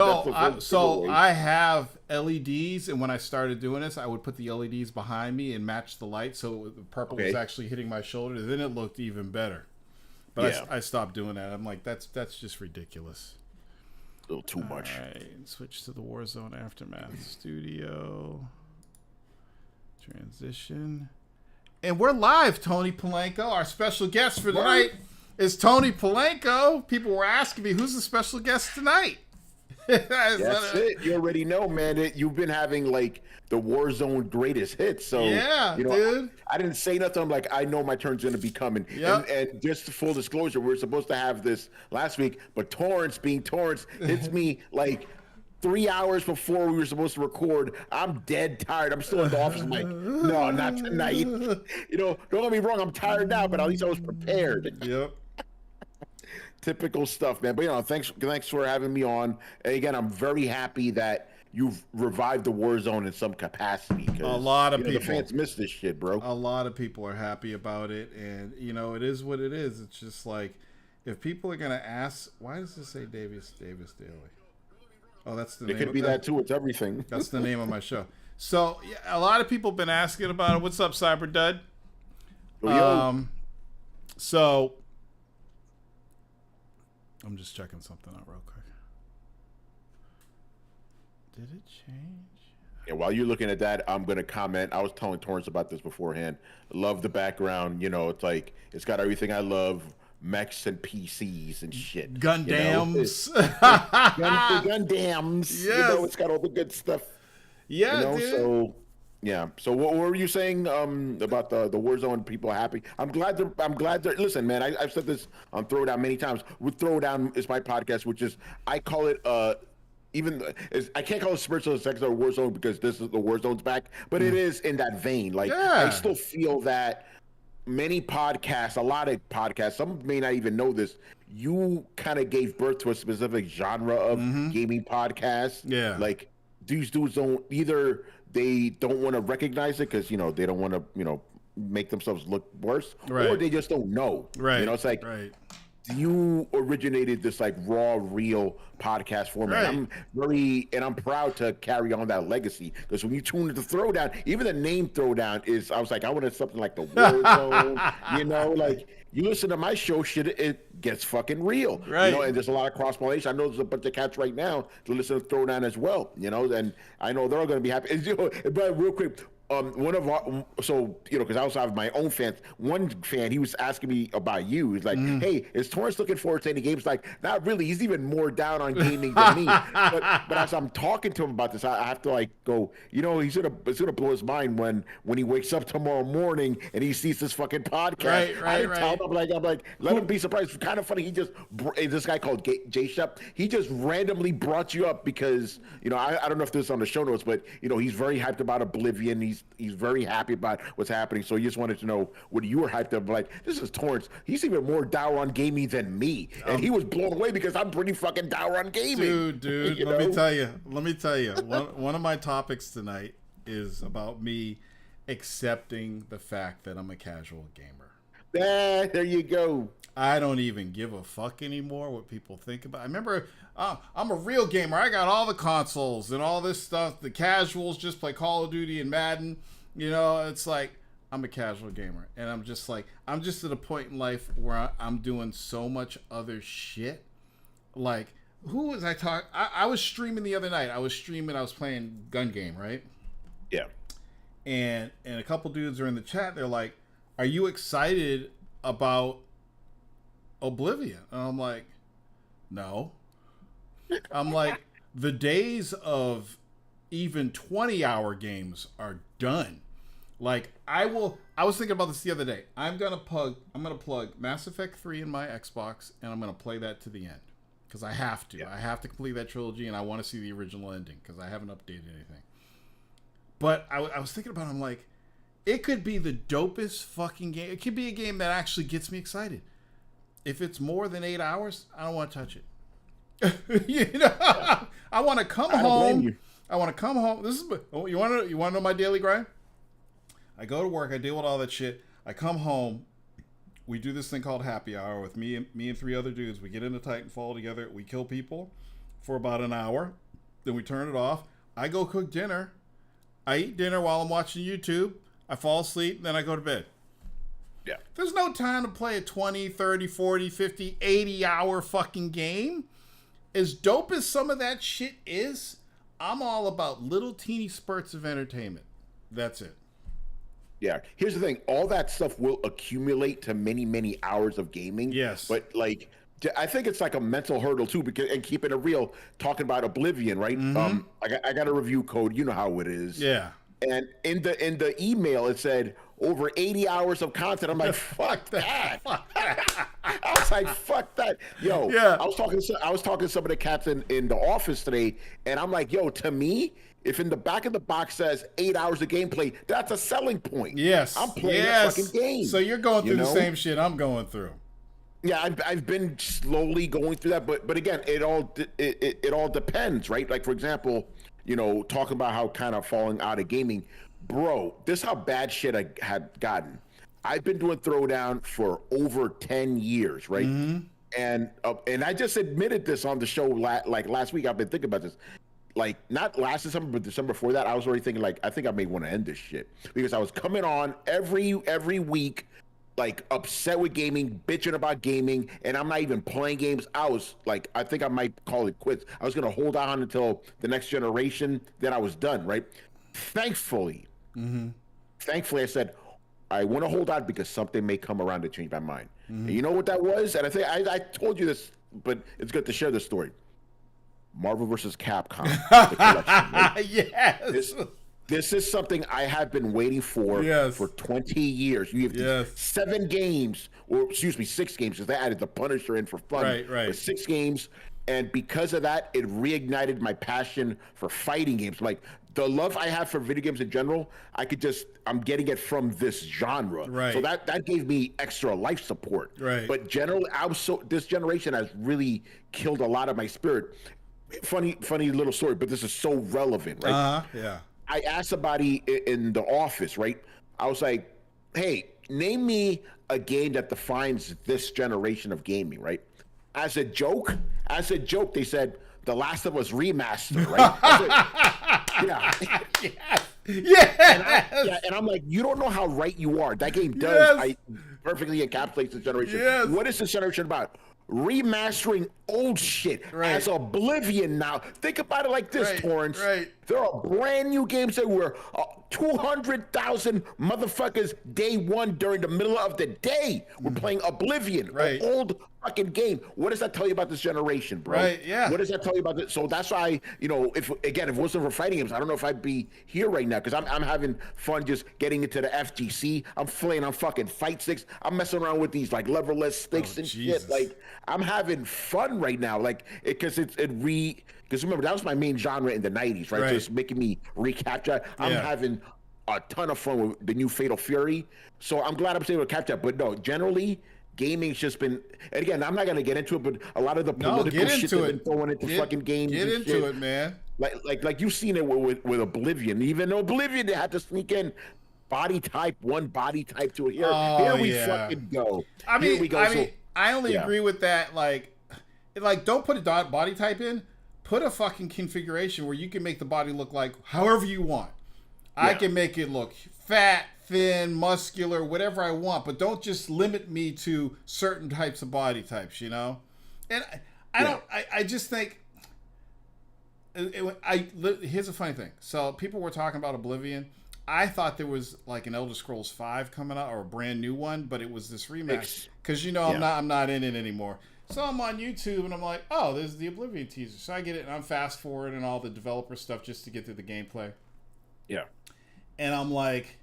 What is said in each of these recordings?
That's No, the first so giveaway. I have LEDs, and when I started doing this, I would put the LEDs behind me and match the light, so the purple was Okay. actually hitting my shoulder. Then it looked even better. But Yeah. I stopped doing that. I'm like, that's just ridiculous. A little too All much. right, switch to the Warzone Aftermath Studio. Transition. And we're live, Tony Polanco. Our special guest for tonight is Tony Polanco. People were asking me, who's the special guest tonight? That's it. You already know, man. You've been having like the Warzone greatest hits. So Yeah, dude. I didn't say nothing. I'm like, I know my turn's gonna be coming. Yep. And just full disclosure, we were supposed to have this last week, but Torrance being Torrance hits me like 3 hours before we were supposed to record. I'm dead tired. I'm still in the office. I'm like, no, not tonight. Don't get me wrong. I'm tired now, but at least I was prepared. Yep. Typical stuff, man. But thanks for having me on. And again, I'm very happy that you've revived the Warzone in some capacity. A lot of people, the fans miss this shit, bro. A lot of people are happy about it, and it is what it is. It's just like, if people are gonna ask, why does it say Davis Daily? Oh, that's the name. It could be that too. It's everything. That's the name of my show. So yeah, a lot of people have been asking about it. What's up, Cyber Dud? So I'm just checking something out real quick. Did it change? Yeah, while you're looking at that, I'm gonna comment. I was telling Torrance about this beforehand. Love the background. It's like it's got everything I love. Mechs and PCs and shit. Gundams. Gundams. Yes. It's got all the good stuff. Yeah, dude. So yeah. So what were you saying about the Warzone people happy? I'm glad they're listen, man, I've said this on Throwdown many times. With Throwdown is my podcast, which is I call it I can't call it spiritual sex or Warzone because this is the Warzone's back, but it is in that vein. Like I still feel that many podcasts, a lot of podcasts, some may not even know this, you kind of gave birth to a specific genre of gaming podcasts. Yeah. Like these dudes they don't want to recognize it because, they don't want to, make themselves look worse. Right. Or they just don't know. Right. It's like, right. You originated this like raw, real podcast format. Right. I'm proud to carry on that legacy because when you tune into Throwdown, even the name Throwdown I was like, I wanted something like the Warzone, like you listen to my show, shit, it gets fucking real, right? And there's a lot of cross pollination. I know there's a bunch of cats right now to listen to Throwdown as well, and I know they're all going to be happy. But real quick. One of our, because I also have my own fans. One fan, he was asking me about you. He's like, "Hey, is Torrance looking forward to any games?" Like, not really. He's even more down on gaming than me. But as I'm talking to him about this, I have to like go. It's gonna blow his mind when he wakes up tomorrow morning and he sees this fucking podcast. I didn't tell him. I'm like, let him be surprised. It's kind of funny. This guy called Jay Shep. He just randomly brought you up because I don't know if this is on the show notes, but he's very hyped about Oblivion. He's very happy about what's happening. So he just wanted to know what you were hyped up. Like, this is Torrance. He's even more dour on gaming than me. And he was blown away because I'm pretty fucking dour on gaming. Dude, let me tell you. One of my topics tonight is about me accepting the fact that I'm a casual gamer. There you go. I don't even give a fuck anymore what people think about. I remember, I'm a real gamer. I got all the consoles and all this stuff. The casuals just play Call of Duty and Madden. It's like, I'm a casual gamer. And I'm just at a point in life where I'm doing so much other shit. Like, who was I talking? I was streaming the other night. I was playing Gun Game, right? Yeah. And a couple dudes are in the chat. They're like, are you excited about Oblivion? And I'm like, no. I'm like, the days of even 20-hour games are done. Like, I was thinking about this the other day. I'm gonna plug Mass Effect 3 in my Xbox, and I'm gonna play that to the end because I have to. Yeah. I have to complete that trilogy, and I want to see the original ending because I haven't updated anything. But I was thinking about it, I'm like, it could be the dopest fucking game. It could be a game that actually gets me excited. If it's more than 8 hours, I don't want to touch it. I want to come home. I want to come home. You want to know my daily grind? I go to work. I deal with all that shit. I come home. We do this thing called happy hour with me and 3 other dudes. We get into Titanfall together. We kill people. for about an hour. Then we turn it off. I go cook dinner. I eat dinner while I'm watching YouTube. I fall asleep, then I go to bed. Yeah. There's no time to play a 20, 30, 40, 50, 80-hour fucking game. As dope as some of that shit is, I'm all about little teeny spurts of entertainment. That's it. Yeah. Here's the thing. All that stuff will accumulate to many, many hours of gaming. Yes. But like, I think it's like a mental hurdle too, because and keeping it real, talking about Oblivion, right? Mm-hmm. I got a review code. You know how it is. Yeah. And in the email, it said over 80 hours of content. I'm like, fuck that. I was like, fuck that. Yo, yeah. I was talking to some of the cats in the office today, and I'm like, yo, to me, if in the back of the box says 8 hours of gameplay, that's a selling point. Yes. I'm playing a fucking game. So you're going through the same shit I'm going through. Yeah, I've been slowly going through that, but again, it all depends, right? Like, for example, you know, talking about how kind of falling out of gaming, bro, this is how bad shit I had gotten. I've been doing Throwdown for over 10 years, right? Mm-hmm. And I just admitted this on the show like last week. I've been thinking about this. Like, not last December, but December before that, I was already thinking, like, I think I may want to end this shit. Because I was coming on every week, like, upset with gaming, bitching about gaming, and I'm not even playing games. I was like, I think I might call it quits. I was going to hold on until the next generation, then I was done, right? Thankfully, I said, I want to hold on because something may come around to change my mind. Mm-hmm. And you know what that was? And I think I told you this, but it's good to share this story. Marvel vs. Capcom, the collection. Right? Yes. This is something I have been waiting for 20 years. You have 7 games, or excuse me, 6 games, because they added the Punisher in for fun. Right. But 6 games, and because of that, it reignited my passion for fighting games. Like, the love I have for video games in general, I'm getting it from this genre. Right. So that gave me extra life support. Right. But generally, this generation has really killed a lot of my spirit. Funny little story, but this is so relevant, right? Yeah. I asked somebody in the office, right? I was like, hey, name me a game that defines this generation of gaming, right? As a joke, they said, The Last of Us Remaster, right? Yeah. And I'm like, you don't know how right you are. That game does perfectly encapsulates this generation. Yes. What is this generation about? Remastering old shit as Oblivion now. Think about it like this, Torrance. Right. There are brand new games that were 200,000 motherfuckers day one during the middle of the day. We're playing Oblivion, an old fucking game. What does that tell you about this generation, bro? Right, yeah. What does that tell you about this? So that's why, you know, if it wasn't for fighting games, I don't know if I'd be here right now, because I'm having fun just getting into the FGC. I'm playing on fucking fight sticks. I'm messing around with these like leverless sticks and Jesus. shit. Like, I'm having fun right now, like, because because remember, that was my main genre in the 90s, right? So it's making me recapture. I'm having a ton of fun with the new Fatal Fury. So I'm glad I'm able to capture that. But no, generally, gaming's just been, and again, I'm not going to get into it, but a lot of the political shit they've been throwing into fucking games. Get into shit. it, man. Like you've seen it with Oblivion. Even Oblivion, they had to sneak in body type 1, body type 2. Here we fucking go. I only agree with that. Like, don't put a body type in. Put a fucking configuration where you can make the body look like however you want. I can make it look fat, thin, muscular, whatever I want, but don't just limit me to certain types of body types, you know? And I just think, here's a funny thing. So people were talking about Oblivion. I thought there was like an Elder Scrolls 5 coming out, or a brand new one, but it was this remake. Because, you know, I'm not in it anymore. So I'm on YouTube and I'm like, oh, there's the Oblivion teaser. So I get it and I'm fast forward and all the developer stuff just to get through the gameplay. Yeah. And I'm like,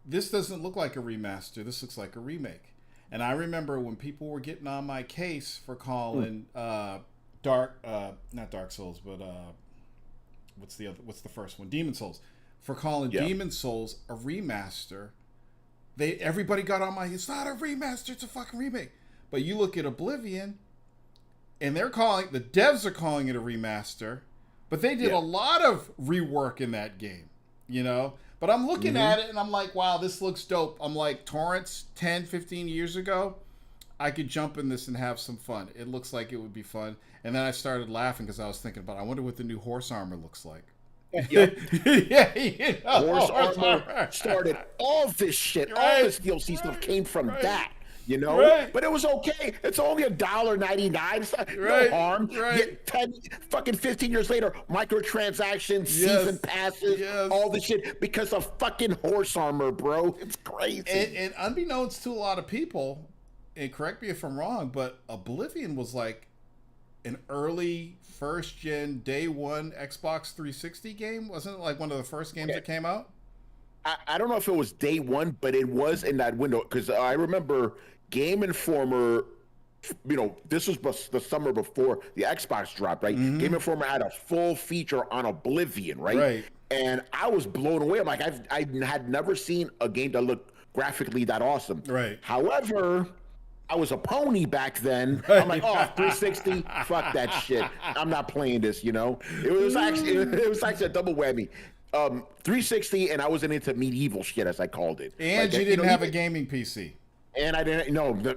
this doesn't look like a remaster. This looks like a remake. And I remember when people were getting on my case for calling not Dark Souls, but what's the first one? Demon Souls. For calling Demon Souls a remaster. Everybody got on it's not a remaster, it's a fucking remake. But you look at Oblivion, and the devs are calling it a remaster, but they did a lot of rework in that game, you know? But I'm looking at it, and I'm like, wow, this looks dope. I'm like, Torrance 10, 15 years ago, I could jump in this and have some fun. It looks like it would be fun. And then I started laughing because I was thinking about, I wonder what the new horse armor looks like. Yep. Yeah, you know, Horse armor started all this shit. Right, All this DLC stuff came from that. You know, but it was okay. It's only $1.99. It's not, no harm. Yet 15 years later, microtransactions, season passes, all this shit because of fucking horse armor, bro. It's crazy. And unbeknownst to a lot of people, and correct me if I'm wrong, but Oblivion was like an early first gen day one Xbox 360 game. Wasn't it like one of the first games that came out? I don't know if it was day one, but it was in that window because I remember Game Informer. You know, this was the summer before the Xbox dropped, right? Mm-hmm. Game Informer had a full feature on Oblivion, right? And I was blown away. I'm like, I had never seen a game that looked graphically that awesome. Right. However, I was a pony back then. I'm like, oh, 360, fuck that shit. I'm not playing this. You know, it was actually a double whammy. 360, and I wasn't into medieval shit, as I called it. And like, you didn't have a gaming PC. And I didn't,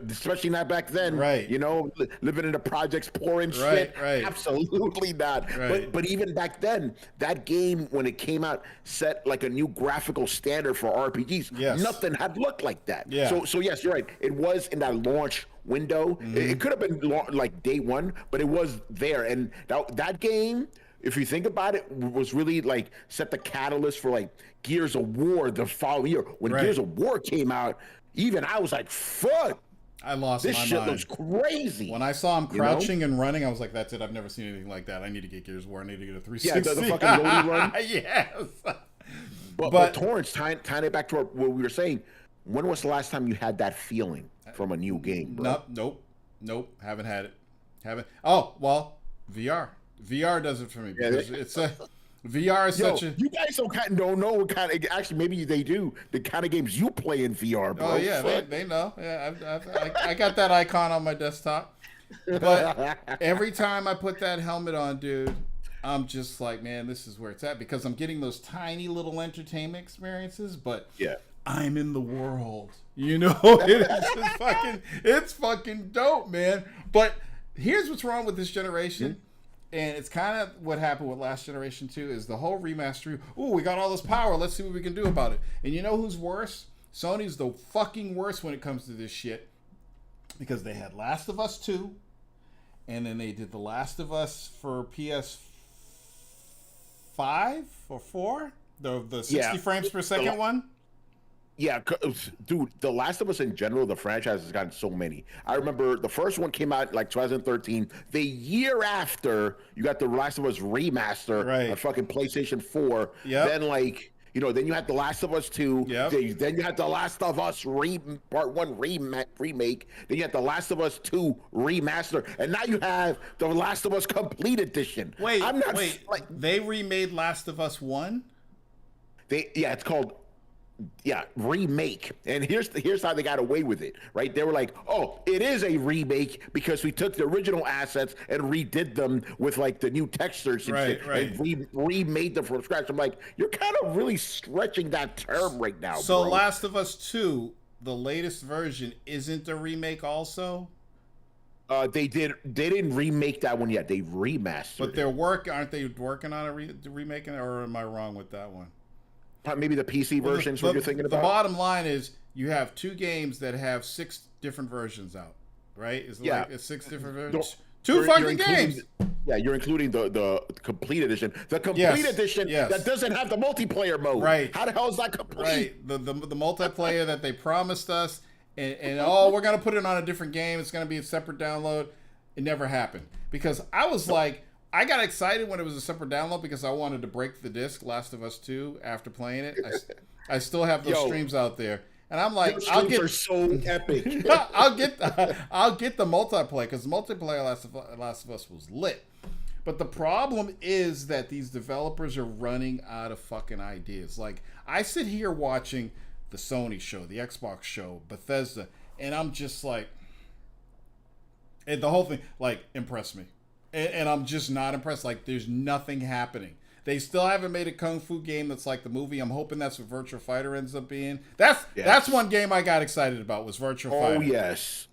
especially not back then. Right. You know, living in the projects, pouring shit. Right. Absolutely not. Right. But even back then, that game, when it came out, set like a new graphical standard for RPGs. Yes. Nothing had looked like that. Yeah. So yes, you're right. It was in that launch window. Mm-hmm. It could have been like day one, but it was there. And that game, if you think about it, was really like set the catalyst for like Gears of War the following year. When Gears of War came out, even I was like, fuck. I lost this my shit mind. Looks crazy. When I saw him crouching and running, I was like, that's it. I've never seen anything like that. I need to get Gears of War. I need to get a 360. Yeah, the fucking Yodi run. Yes. But Torrance, tying it back to what we were saying, when was the last time you had that feeling from a new game, bro? Nope. Haven't had it. Oh, well, VR. VR does it for me because it's a VR is such a. You guys don't know what kind of. Actually, maybe they do. The kind of games you play in VR, bro. Oh yeah, they know. Yeah, I got that icon on my desktop. But every time I put that helmet on, dude, I'm just like, man, this is where it's at because I'm getting those tiny little entertainment experiences. But I'm in the world. You know, it's fucking dope, man. But here's what's wrong with this generation. Mm-hmm. And it's kind of what happened with last generation too, is the whole remaster. Ooh, we got all this power. Let's see what we can do about it. And you know who's worse? Sony's the fucking worst when it comes to this shit. Because they had Last of Us 2. And then they did The Last of Us for PS5 or 4. The 60 frames per second one. Yeah, dude, The Last of Us in general, the franchise has gotten so many. I remember the first one came out like 2013. The year after, you got The Last of Us Remaster on fucking PlayStation 4. Yep. Then then you had The Last of Us 2. Yep. Then you had The Last of Us Part 1 remake. Then you had The Last of Us 2 Remaster. And now you have The Last of Us Complete Edition. Wait. They remade Last of Us 1? It's called... remake. And here's how they got away with it, right? They were like, oh, it is a remake because we took the original assets and redid them with like the new textures and shit, and remade them from scratch. I'm like, you're kind of really stretching that term right now, So bro. Last of Us 2, the latest version, isn't a remake also? They didn't remake that one yet. They remastered But aren't they working on remaking it, or am I wrong with that one? Maybe the PC versions what you're thinking about? The bottom line is you have two games that have 6 different versions out, right? It's like 6 different versions. Two fucking games. Yeah, you're including the complete edition. The complete edition that doesn't have the multiplayer mode. Right. How the hell is that complete? Right. The multiplayer that they promised us, and we're going to put it on a different game. It's going to be a separate download. It never happened. Because I was like... I got excited when it was a separate download because I wanted to break the disc, Last of Us 2, after playing it. I still have those streams out there. And I'm like, are so epic. I'll get the multiplayer because the multiplayer Last of Us was lit. But the problem is that these developers are running out of fucking ideas. Like, I sit here watching the Sony show, the Xbox show, Bethesda, and I'm just like, and the whole thing, like, impressed me. And I'm just not impressed. Like, there's nothing happening. They still haven't made a kung fu game that's like the movie. I'm hoping that's what Virtua Fighter ends up being. That's one game I got excited about was Virtua Fighter.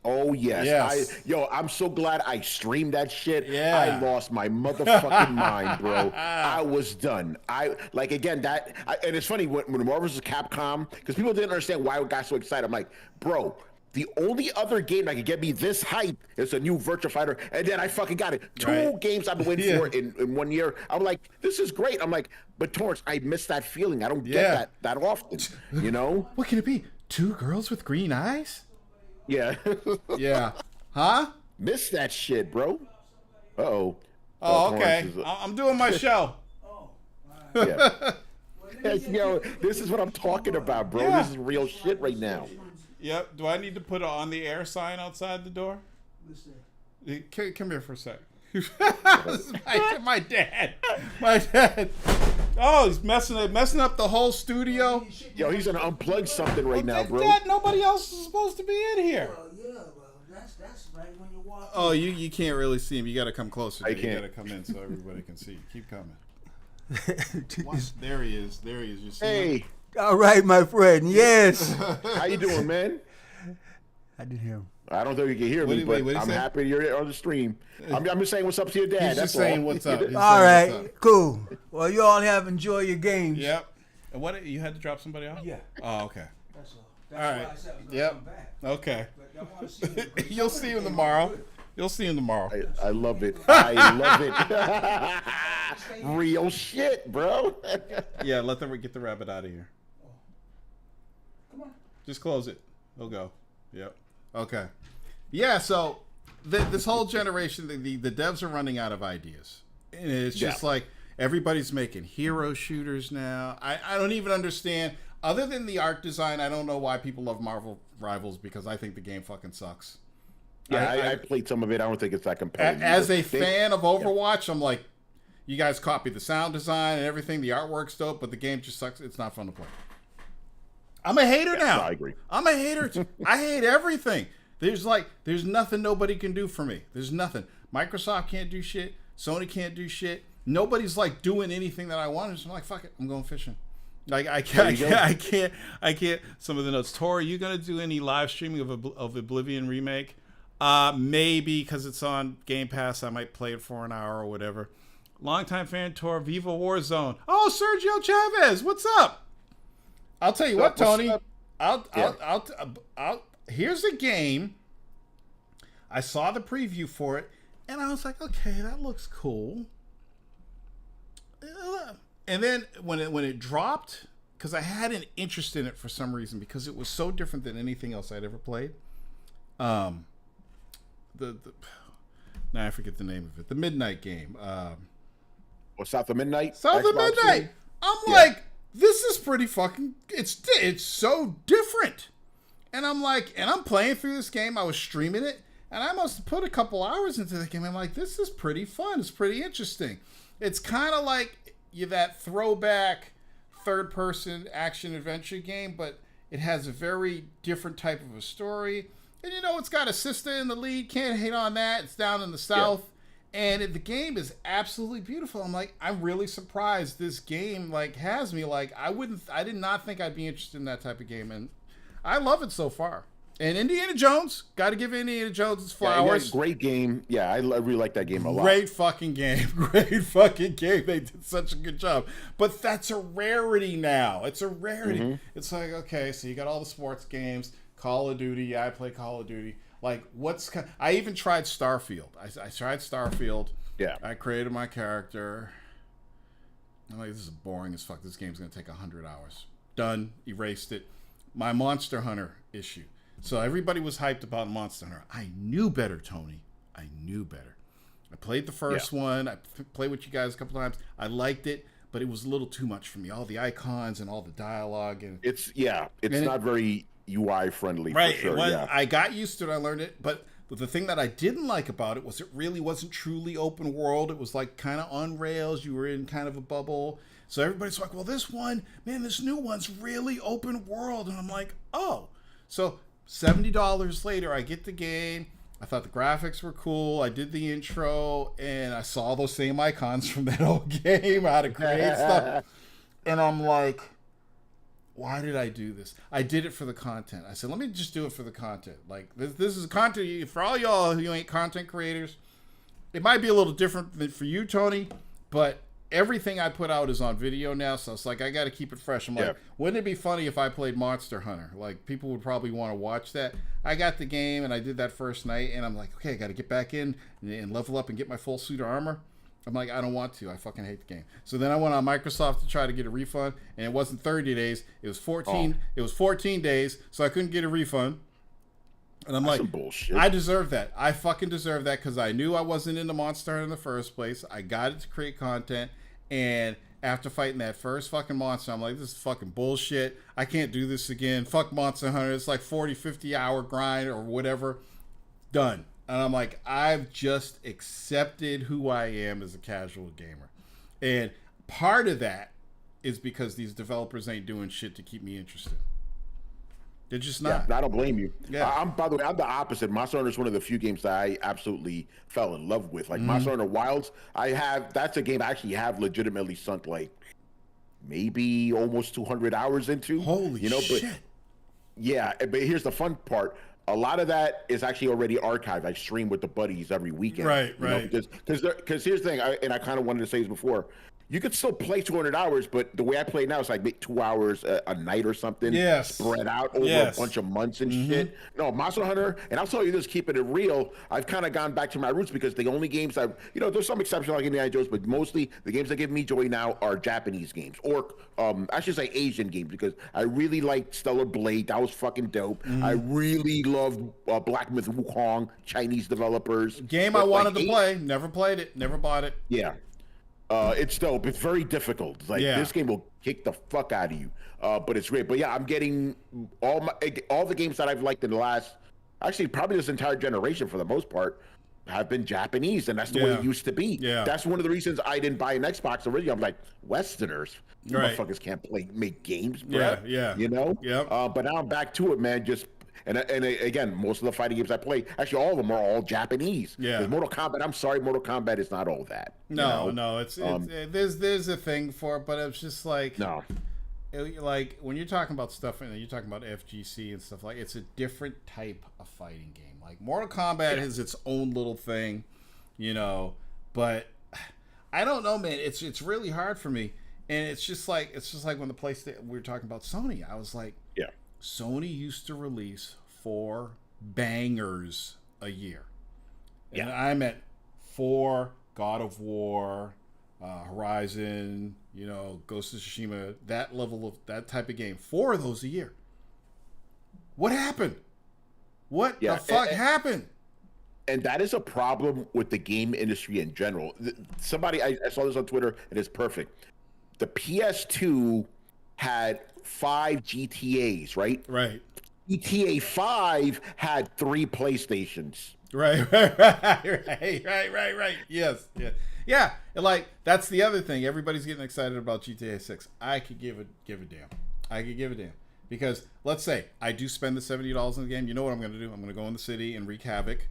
Oh yes. Yes. I'm so glad I streamed that shit. Yeah. I lost my motherfucking mind, bro. I was done. And it's funny when Marvel vs. Capcom, because people didn't understand why I got so excited. I'm like, bro, the only other game that could get me this hype is a new Virtua Fighter, and then I fucking got it. Two games I've been waiting for in 1 year. I'm like, this is great. I'm like, but Torrance, I miss that feeling. I don't get that often, you know? What can it be? 2 girls with green eyes? Yeah. Yeah. Huh? Miss that shit, bro. Uh-oh. Oh, okay. I'm doing my show. Yeah. Yo, this is what I'm talking about, bro. Yeah. This is real shit right now. Yep. Do I need to put an on the air sign outside the door? Come here for a sec. This is my dad. My dad. Oh, he's messing up the whole studio. Yo, he's gonna unplug something right now, bro. Dad, nobody else is supposed to be in here. That's right when you walk. Oh, you can't really see him. You got to come closer. I can't. You got to come in so everybody can see. Keep coming. There he is. You see him? Hey, All right, my friend. Yes. how you doing, man? I didn't hear him. I don't think you can hear me, What'd but he I'm say? happy you're on the stream. I'm just saying what's up to your dad. He's That's just saying all. what's up. He's All saying what's right, up. cool. Well, you all have enjoyed your games. Yep. And what you had to drop somebody off? Yeah. Oh, okay. That's all. All right. why I said I was gonna Yep. come back. Okay. But I wanna see him. You'll see him tomorrow. You'll see him tomorrow. I love it. I love it. Real shit, bro. Yeah, let them get the rabbit out of here. Come on. Just close it. He'll go. Yep. Okay. Yeah, so this whole generation, the devs are running out of ideas. And it's just like everybody's making hero shooters now. I don't even understand. Other than the art design, I don't know why people love Marvel Rivals, because I think the game fucking sucks. Yeah, I played some of it. I don't think it's that compelling. As a fan of Overwatch, I'm like, you guys copied the sound design and everything. The artwork's dope, but the game just sucks. It's not fun to play. I'm a hater now. I agree. I'm a hater. I hate everything. There's nothing nobody can do for me. There's nothing. Microsoft can't do shit. Sony can't do shit. Nobody's like doing anything that I want. So I'm like, fuck it. I'm going fishing. Like I can't. Some of the notes. Tori, you gonna do any live streaming of Oblivion remake? Maybe, because it's on Game Pass. I might play it for an hour or whatever. Longtime fan, Tor, Viva Warzone. Oh, Sergio Chavez, what's up? I'll tell you what, Tony. Here's a game. I saw the preview for it, and I was like, okay, that looks cool. And then when it dropped, because I had an interest in it for some reason, because it was so different than anything else I'd ever played. Now I forget the name of it. The Midnight game. South of Midnight? South of Midnight. I'm like, this is pretty fucking. It's so different. And I'm like, and I'm playing through this game. I was streaming it, and I must have put a couple hours into the game. I'm like, this is pretty fun. It's pretty interesting. It's kind of like that throwback third-person action-adventure game, but it has a very different type of a story. And it's got a sister in the lead. Can't hate on that. It's down in the South. And the game is absolutely beautiful. I'm like, I'm really surprised this game has me. I did not think I'd be interested in that type of game. And I love it so far. And Indiana Jones, got to give Indiana Jones his flowers. Great game. Yeah, I really like that game a lot. Great fucking game. Great fucking game. They did such a good job. But that's a rarity now. It's a rarity. Mm-hmm. It's like, okay, so you got all the sports games. Call of Duty. Yeah, I play Call of Duty. I even tried Starfield. I tried Starfield. Yeah. I created my character. I'm like, this is boring as fuck. This game's going to take 100 hours. Done. Erased it. My Monster Hunter issue. So everybody was hyped about Monster Hunter. I knew better, Tony. I knew better. I played the first one. I played with you guys a couple times. I liked it, but it was a little too much for me. All the icons and all the dialogue. And it's not very UI friendly. Right. For sure. I got used to it. I learned it. But the thing that I didn't like about it was it really wasn't truly open world. It was like kind of on rails. You were in kind of a bubble. So everybody's like, well, this new one's really open world. And I'm like, oh. So $70 later, I get the game. I thought the graphics were cool. I did the intro, and I saw those same icons from that old game, how to create stuff. And I'm like, why did I do this? I did it for the content. I said, let me just do it for the content. Like, this is content. For all y'all who ain't content creators, it might be a little different than for you, Tony, but everything I put out is on video now, so it's like I got to keep it fresh. I'm like, wouldn't it be funny if I played Monster Hunter? Like, people would probably want to watch that. I got the game, and I did that first night, and I'm like, okay, I got to get back in and level up and get my full suit of armor. I'm like, I don't want to. I fucking hate the game. So then I went on Microsoft to try to get a refund, and it wasn't 30 days. It was 14. It was 14 days, so I couldn't get a refund. And I'm like, bullshit. I deserve that. I fucking deserve that because I knew I wasn't into Monster Hunter in the first place. I got it to create content, and after fighting that first fucking monster, I'm like, this is fucking bullshit. I can't do this again. Fuck Monster Hunter. It's like 40, 50 hour grind or whatever. Done. And I'm like, I've just accepted who I am as a casual gamer. And part of that is because these developers ain't doing shit to keep me interested. They're just not. Yeah, I don't blame you. Yeah. By the way, I'm the opposite. Monster Hunter is one of the few games that I absolutely fell in love with. Like Monster Hunter Wilds, that's a game I actually have legitimately sunk like maybe almost 200 hours into. Holy shit. But, yeah, but here's the fun part. A lot of that is actually already archived. I stream with the buddies every weekend. Right. Because here's the thing, and I kind of wanted to say this before. You could still play 200 hours, but the way I play now is like 2 hours a night or something. Yes. Spread out over a bunch of months and shit. No, Monster Hunter, and I'll tell you this, keeping it real, I've kind of gone back to my roots because the only games there's some exceptions like Indiana Jones, but mostly the games that give me joy now are Japanese games, or I should say Asian games, because I really liked Stellar Blade. That was fucking dope. I really loved Black Myth Wukong, Chinese developers. Game I wanted to play, never played it, never bought it. Yeah. It's dope. It's very difficult. It's like this game will kick the fuck out of you. But it's great. But yeah, I'm getting all the games that I've liked in the last, actually probably this entire generation for the most part, have been Japanese, and that's the way it used to be. Yeah. That's one of the reasons I didn't buy an Xbox originally. I'm like, Westerners, motherfuckers can't make games, bro. Yeah. You know? Yeah. But now I'm back to it, man. And again, most of the fighting games I play, actually all of them are all Japanese. Yeah. Mortal Kombat is not all that. No, it's there's a thing for it, but it's just like like when you're talking about stuff and you're talking about FGC and stuff, like it's a different type of fighting game. Like Mortal Kombat has its own little thing, but I don't know, man. It's really hard for me, and it's just like when the PlayStation, we were talking about Sony. I was like, Sony used to release 4 bangers a year. And I'm at 4 God of War, Horizon, Ghost of Tsushima, that level of that type of game. 4 of those a year. What happened? What the fuck happened? And that is a problem with the game industry in general. Somebody, I saw this on Twitter, and it's perfect. The PS2 had 5 GTAs, right? Right. GTA 5 had 3 PlayStations. Right. Yes. Yeah. And like that's the other thing. Everybody's getting excited about GTA 6. I could give a damn. Because let's say I do spend the $70 in the game. You know what I'm going to do? I'm going to go in the city and wreak havoc.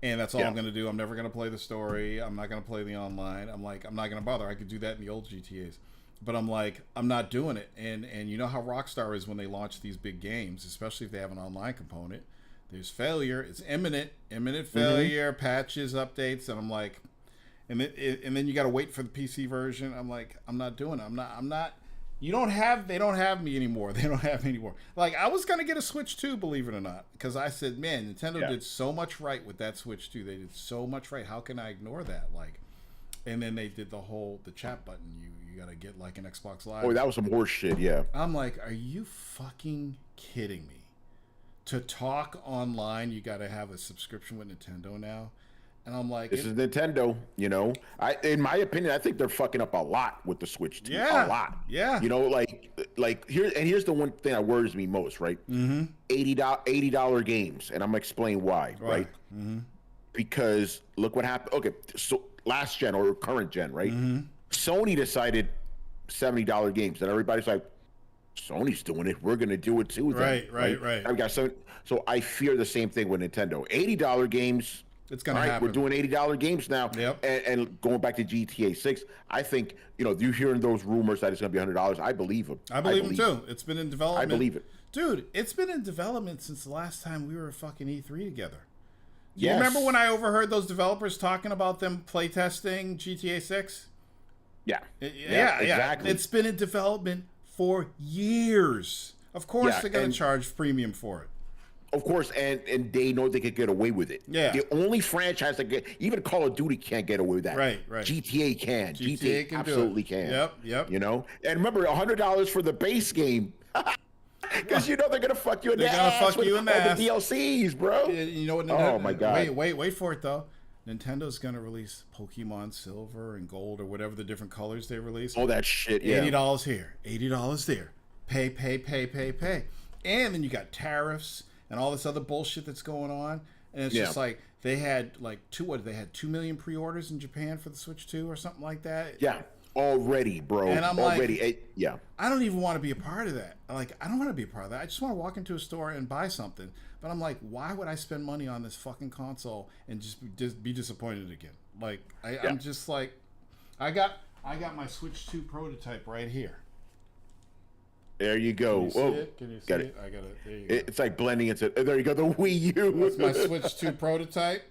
And that's all I'm going to do. I'm never going to play the story. I'm not going to play the online. I'm not going to bother. I could do that in the old GTAs. But I'm like, I'm not doing it. And you know how Rockstar is when they launch these big games, especially if they have an online component. There's failure. It's imminent failure, patches, updates. And I'm like, and then you got to wait for the PC version. I'm like, I'm not doing it. I'm not. They don't have me anymore. They don't have me anymore. Like, I was going to get a Switch 2, believe it or not. Because I said, man, Nintendo did so much right with that Switch 2. They did so much right. How can I ignore that? Like, and then they did the chat button. You got to get like an Xbox Live. Oh, that was some horse shit, yeah. I'm like, are you fucking kidding me? To talk online, you got to have a subscription with Nintendo now. And I'm like, this is Nintendo, in my opinion, I think they're fucking up a lot with the Switch 2. A lot. Yeah. Here's the one thing that worries me most, right? Mm-hmm. $80 games, and I'm gonna explain why, right? Mm-hmm. Because look what happened. Okay, so last gen or current gen, right? Mm-hmm. Sony decided $70 games, and everybody's like, Sony's doing it. We're going to do it too. Then, Right. I've got so I fear the same thing with Nintendo. $80 games. It's gonna all right, happen. we're doing $80 games now. Yep. And going back to GTA 6, I think, you hearing those rumors that it's going to be $100. I believe them. I believe them too. It's been in development. I believe it. Dude, it's been in development since the last time we were at fucking E3 together. Do Yes. you remember when I overheard those developers talking about them playtesting GTA 6? Yeah. Yeah, exactly. It's been in development for years. Of course, Yeah, they're going and- to charge premium for it. Of course, and they know they could get away with it. Yeah. The only franchise that even Call of Duty can't get away with that. Right. GTA can. GTA can do it. absolutely can. Yep. And remember, $100 for the base game. Because they're gonna fuck you in the ass. They're gonna fuck you in the ass. The DLCs, bro. You know what? Oh my god. Wait for it though. Nintendo's gonna release Pokemon Silver and Gold or whatever the different colors they release. All that shit. Yeah. $80 here, $80 there. Pay. And then you got tariffs and all this other bullshit that's going on. And it's just like they had like 2 million pre-orders in Japan for the Switch 2 or something like that. Yeah. Already, bro. And I'm already. like, I don't even want to be a part of that. Like, I don't want to be a part of that. I just want to walk into a store and buy something. But I'm like, why would I spend money on this fucking console and just be disappointed again? Like, I'm just like, I got my Switch 2 prototype right here. There you go. Can you see it? I got it. There you go. It's like blending into. There you go. The Wii U. That's my Switch 2 prototype.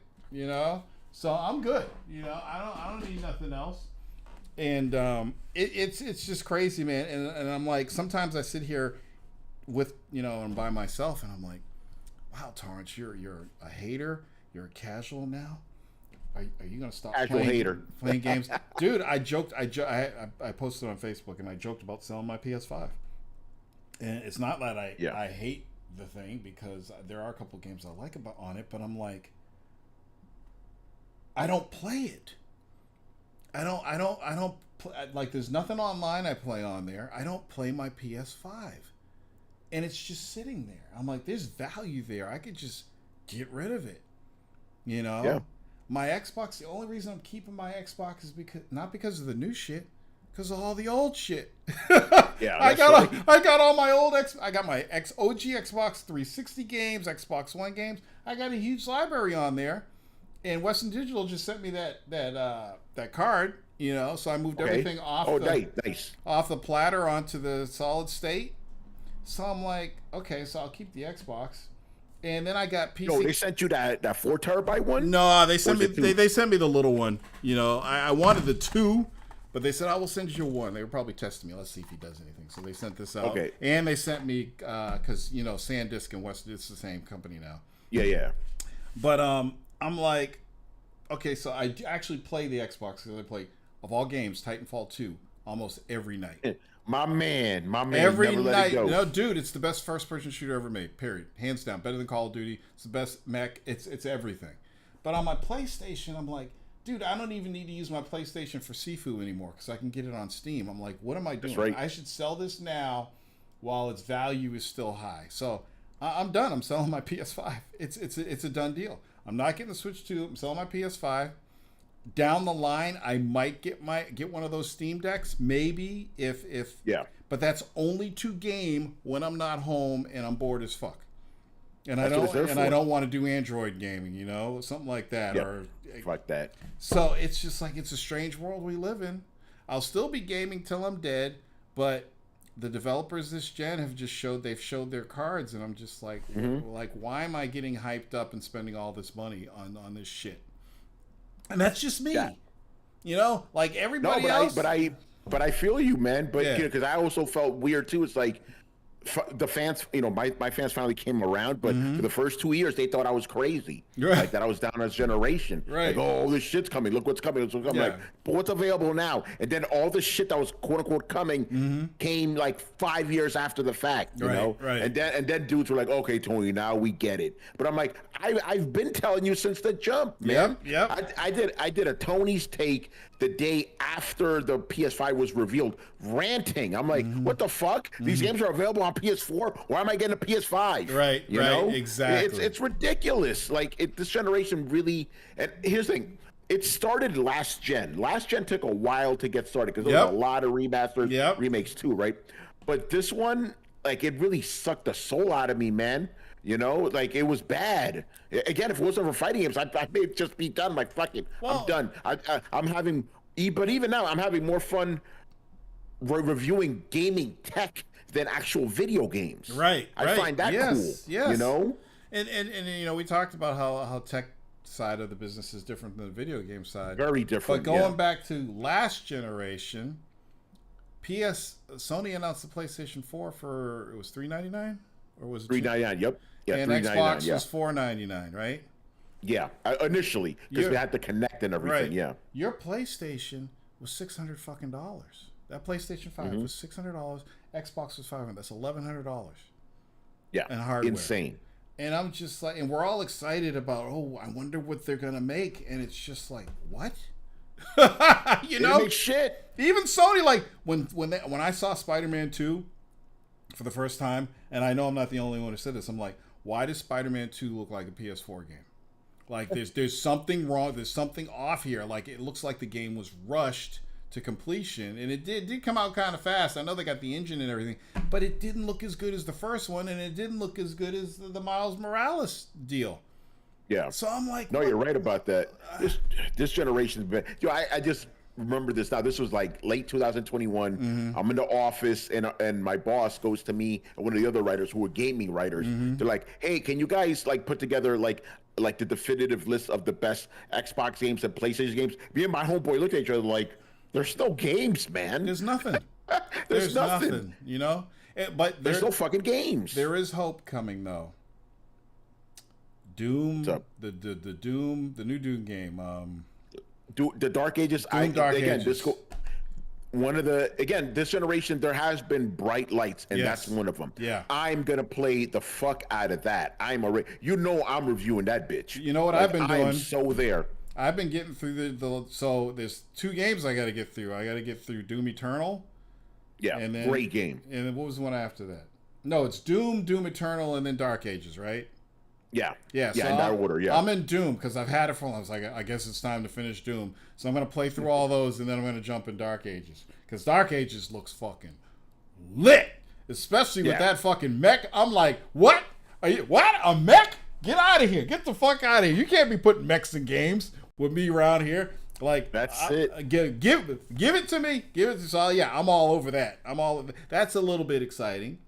So I'm good. I don't need nothing else. And it's just crazy, man. And I'm like, sometimes I sit here with and by myself, and I'm like, wow, Torrance, you're a hater. You're a casual now. Are you gonna stop playing games, dude? I joked. I posted on Facebook, and I joked about selling my PS5. And it's not that I hate the thing, because there are a couple games I like on it, but I'm like, I don't play it. I don't like, there's nothing online I play on there. I don't play my PS5. And it's just sitting there. I'm like, there's value there. I could just get rid of it. Yeah. My Xbox, the only reason I'm keeping my Xbox is not because of the new shit, because of all the old shit. Yeah, I got all my old I got my OG Xbox 360 games, Xbox One games. I got a huge library on there. And Western Digital just sent me that card, so I moved everything off off the platter onto the solid state. So I'm like, okay, so I'll keep the Xbox. And then I got PC. No, they sent you that 4 terabyte one? No, they sent me they sent me the little one. I wanted the 2, but they said, I will send you one. They were probably testing me. Let's see if he does anything. So they sent this out. Okay. And they sent me, because, SanDisk and West, it's the same company now. Yeah. But I'm like, okay, so I actually play the Xbox, because I play, of all games, Titanfall 2 almost every night. My man, every never night. let it go. No, dude, it's the best first-person shooter ever made. Period, hands down. Better than Call of Duty. It's the best mech. It's everything. But on my PlayStation, I'm like, dude, I don't even need to use my PlayStation for Sifu anymore, because I can get it on Steam. I'm like, what am I doing? That's right. I should sell this now while its value is still high. So I'm done. I'm selling my PS5. It's a done deal. I'm not getting the Switch 2. I'm selling my PS5. Down the line, I might get one of those Steam Decks, maybe if But that's only to game when I'm not home and I'm bored as fuck. And I don't want to do Android gaming, something like that. Yep. Or like that. So it's just like, it's a strange world we live in. I'll still be gaming till I'm dead, but the developers this gen have just showed their cards, and I'm just like, like, why am I getting hyped up and spending all this money on this shit? And that's just me. Yeah. Like everybody else. But I feel you, man. But Yeah. because I also felt weird too. It's like the fans, my fans finally came around, but for the first 2 years they thought I was crazy, Right. like that I was down as generation. Right. Like, oh, this shit's coming. Look what's coming. I'm Yeah. like, but what's available now? And then all the shit that was quote unquote coming came like 5 years after the fact, you Right, know. right. And then dudes were like, okay, Tony, now we get it. But I'm like, I've been telling you since the jump, man. Yep. I did a Tony's take the day after the PS5 was revealed, ranting. I'm like, what the fuck? These games are available on PS4. Why am I getting a PS5? Right, you right, know? exactly. It's ridiculous. Like this generation really. And here's the thing: it started last gen. Last gen took a while to get started because there Yep. was a lot of remasters, Yep. remakes too, right? But this one, like, it really sucked the soul out of me, man. You know, like, it was bad. Again, if it wasn't for fighting games, I may just be done. Like, fuck it, Well- I'm done. I'm having, but even now, I'm having more fun reviewing gaming tech than actual video games. Right. I find that yes, cool. Yes. You know? And you know, we talked about how tech side of the business is different than the video game side. Very different. But going yeah. back to last generation, Sony announced the PlayStation 4 for, it was $399, or was it $399. Yep. Yeah. and $399. Xbox Yeah. was $499, right? Yeah. Initially, because You're- they had to connect and everything. Right. Yeah. Your PlayStation was $600 fucking dollars. That PlayStation 5 was $600. Xbox was $500. That's $1,100. Yeah. And hardware. Insane. And I'm just like, and we're all excited about, oh, I wonder what they're gonna make, and it's just like, what? You They know, make shit. even Sony, like when I saw Spider-Man 2 for the first time, and I know I'm not the only one who said this, I'm like, why does Spider-Man 2 look like a PS4 game? Like there's something wrong, there's something off here. Like it looks like the game was rushed to completion, and it did come out kind of fast. I know they got the engine and everything, but it didn't look as good as the first one, and it didn't look as good as the Miles Morales deal. Yeah. So I'm like, No, what? you're right about that. This generation's been. I just remember this now. This was like late 2021. Mm-hmm. I'm in the office, and my boss goes to me and one of the other writers who were gaming writers. Mm-hmm. They're like, "Hey, can you guys like put together like the definitive list of the best Xbox games and PlayStation games?" Me and my homeboy looked at each other like, "There's no games, man. There's nothing. There's nothing. You know, but There's no fucking games." there is hope coming though. Doom, What's up? the Doom, the new Doom game. The Dark Ages. Dark again, Ages. This generation there has been bright lights, and Yes. that's one of them. Yeah. I'm gonna play the fuck out of that. I'm reviewing that bitch. You know what I've been I am doing? so there. I've been getting through so there's two games I got to get through. I got to get through Doom Eternal, Yeah, and then great game. And then what was the one after that? No, it's Doom, Doom Eternal, and then Dark Ages, right? Yeah, Yeah, so in that order. Yeah, I'm in Doom because I've had it for long. I was like, I guess it's time to finish Doom. So I'm gonna play through all those, and then I'm gonna jump in Dark Ages because Dark Ages looks fucking lit, especially with Yeah. that fucking mech. I'm like, what? Are you what? A mech? Get out of here! Get the fuck out of here! You can't be putting mechs in games with me around here. Like That's it. Give it to me. Give it to so yeah. I'm all over that. That's a little bit exciting.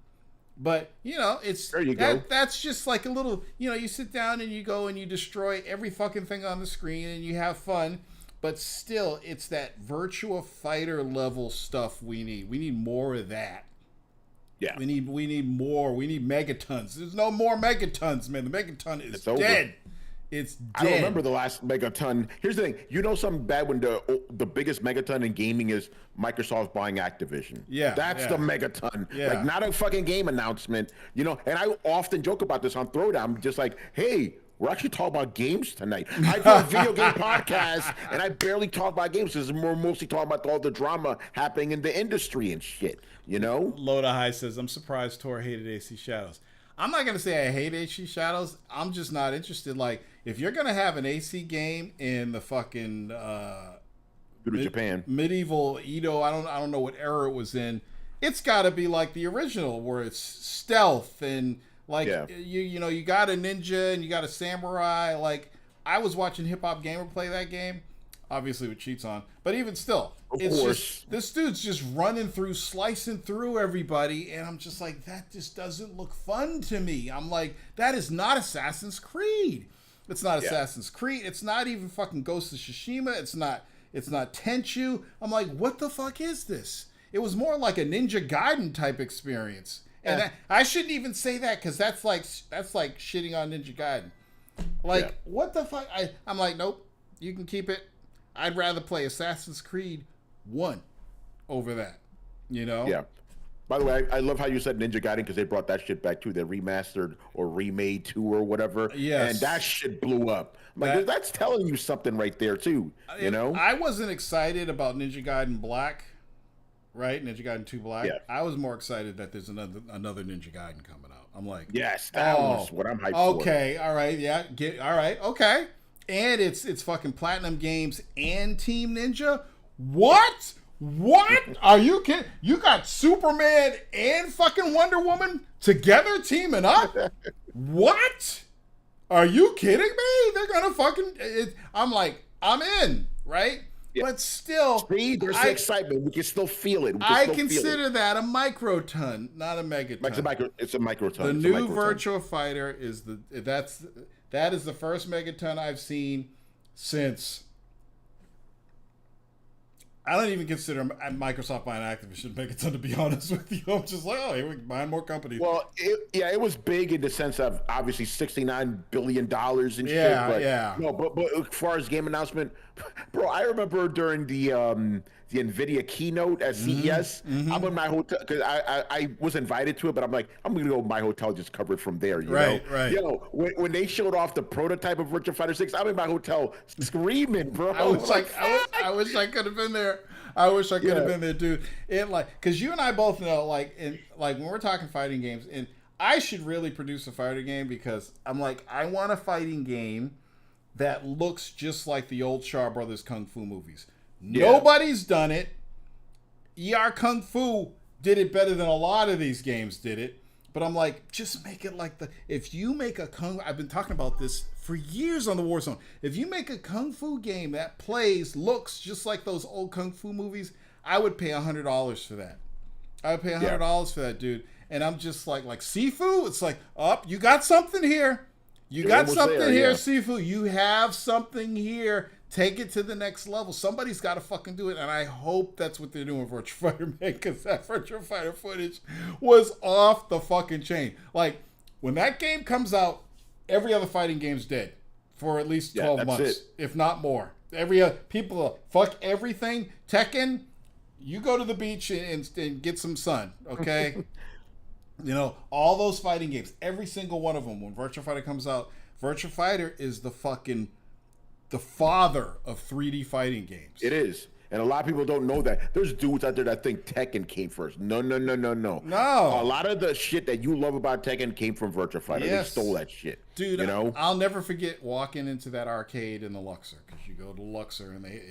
But you know, it's There you go. That's just like a little. You know, you sit down and you go and you destroy every fucking thing on the screen and you have fun. But still, it's that Virtua Fighter level stuff we need. We need more of that. yeah. We need more. We need megatons. There's no more megatons, man. The megaton is It's over. dead. It's dead. I don't remember the last megaton. Here's the thing. You know something bad when the biggest megaton in gaming is Microsoft buying Activision. Yeah, That's yeah. the megaton. Yeah. Like, not a fucking game announcement. You know, and I often joke about this on Throwdown. I'm just like, hey, we're actually talking about games tonight. I do a video game podcast, and I barely talk about games because we're mostly talking about all the drama happening in the industry and shit, you know? Loda High says, I'm surprised Tor hated AC Shadows. I'm not going to say I hate AC Shadows. I'm just not interested. Like, if you're going to have an AC game in the fucking Go to Japan. medieval Edo, I don't know what era it was in, it's got to be like the original where it's stealth and like Yeah. you know, you got a ninja and you got a samurai. Like, I was watching Hip Hop Gamer play that game, obviously with cheats on, but even still, Of it's course. just this dude's just running through, slicing through everybody, and I'm just like, that just doesn't look fun to me. I'm like, that is not Assassin's Creed. It's not Yeah. Assassin's Creed. It's not even fucking Ghost of Tsushima. It's not Tenchu. I'm like, what the fuck is this? It was more like a Ninja Gaiden type experience. And Yeah. I shouldn't even say that because that's like shitting on Ninja Gaiden. Like, Yeah. what the fuck? I'm like, nope, you can keep it. I'd rather play Assassin's Creed 1 over that, you know? Yeah. By the way, I love how you said Ninja Gaiden because they brought that shit back too. They remastered or remade 2 or whatever. Yes. And that shit blew up. I'm like, that's telling you something right there too. You know? I wasn't excited about Ninja Gaiden Black, right? Ninja Gaiden 2 Black. Yeah. I was more excited that there's another Ninja Gaiden coming out. I'm like, Yes, that was what I'm hyped for. okay, all right, yeah, all right, okay. And it's fucking Platinum Games and Team Ninja. What? What? Are you kidding? You got Superman and fucking Wonder Woman together teaming up? What? Are you kidding me? They're gonna fucking. I'm like, I'm in, right? Yeah. But still, see, there's the excitement. We can still feel it. I consider that a microton, not a megaton. It's a microton. The new Virtua Fighter is that is the first megaton I've seen since. I don't even consider Microsoft buying Activision megaton, to be honest with you. I'm just like, oh, here we're buying more companies. Well, it was big in the sense of obviously $69 billion and shit. Yeah. No, but as far as game announcement, bro, I remember during the NVIDIA keynote at CES, I'm in my hotel because I was invited to it, but I'm like, I'm gonna go to my hotel, just cover it from there. You know? Right. Yo, when they showed off the prototype of Virtua Fighter 6, I'm in my hotel screaming, bro. I wish I could have been there. I wish I could have been there, dude. Because you and I both know, like when we're talking fighting games, and I should really produce a fighting game because I'm like, I want a fighting game that looks just like the old Shaw Brothers Kung Fu movies. Yeah. Nobody's done it. ER Kung Fu did it better than a lot of these games did it. But I'm like, just make it like if you make a I've been talking about this for years on the Warzone. If you make a Kung Fu game that looks just like those old Kung Fu movies, I would pay $100 for that. I would pay $100 for that, dude. And I'm just like Sifu, it's like, you got something here. You got something here, Sifu. You have something here. Take it to the next level. Somebody's got to fucking do it, and I hope that's what they're doing with Virtua Fighter, man, because that Virtua Fighter footage was off the fucking chain. Like, when that game comes out, every other fighting game's dead for at least 12 months, if not more. People fuck everything. Tekken, you go to the beach and get some sun, okay? You know, all those fighting games, every single one of them, when Virtua Fighter comes out, Virtua Fighter is the father of 3D fighting games. It is. And a lot of people don't know that. There's dudes out there that think Tekken came first. No. No. A lot of the shit that you love about Tekken came from Virtua Fighter. Yes. They stole that shit. Dude, you know? I'll never forget walking into that arcade in the Luxor, because you go to Luxor and they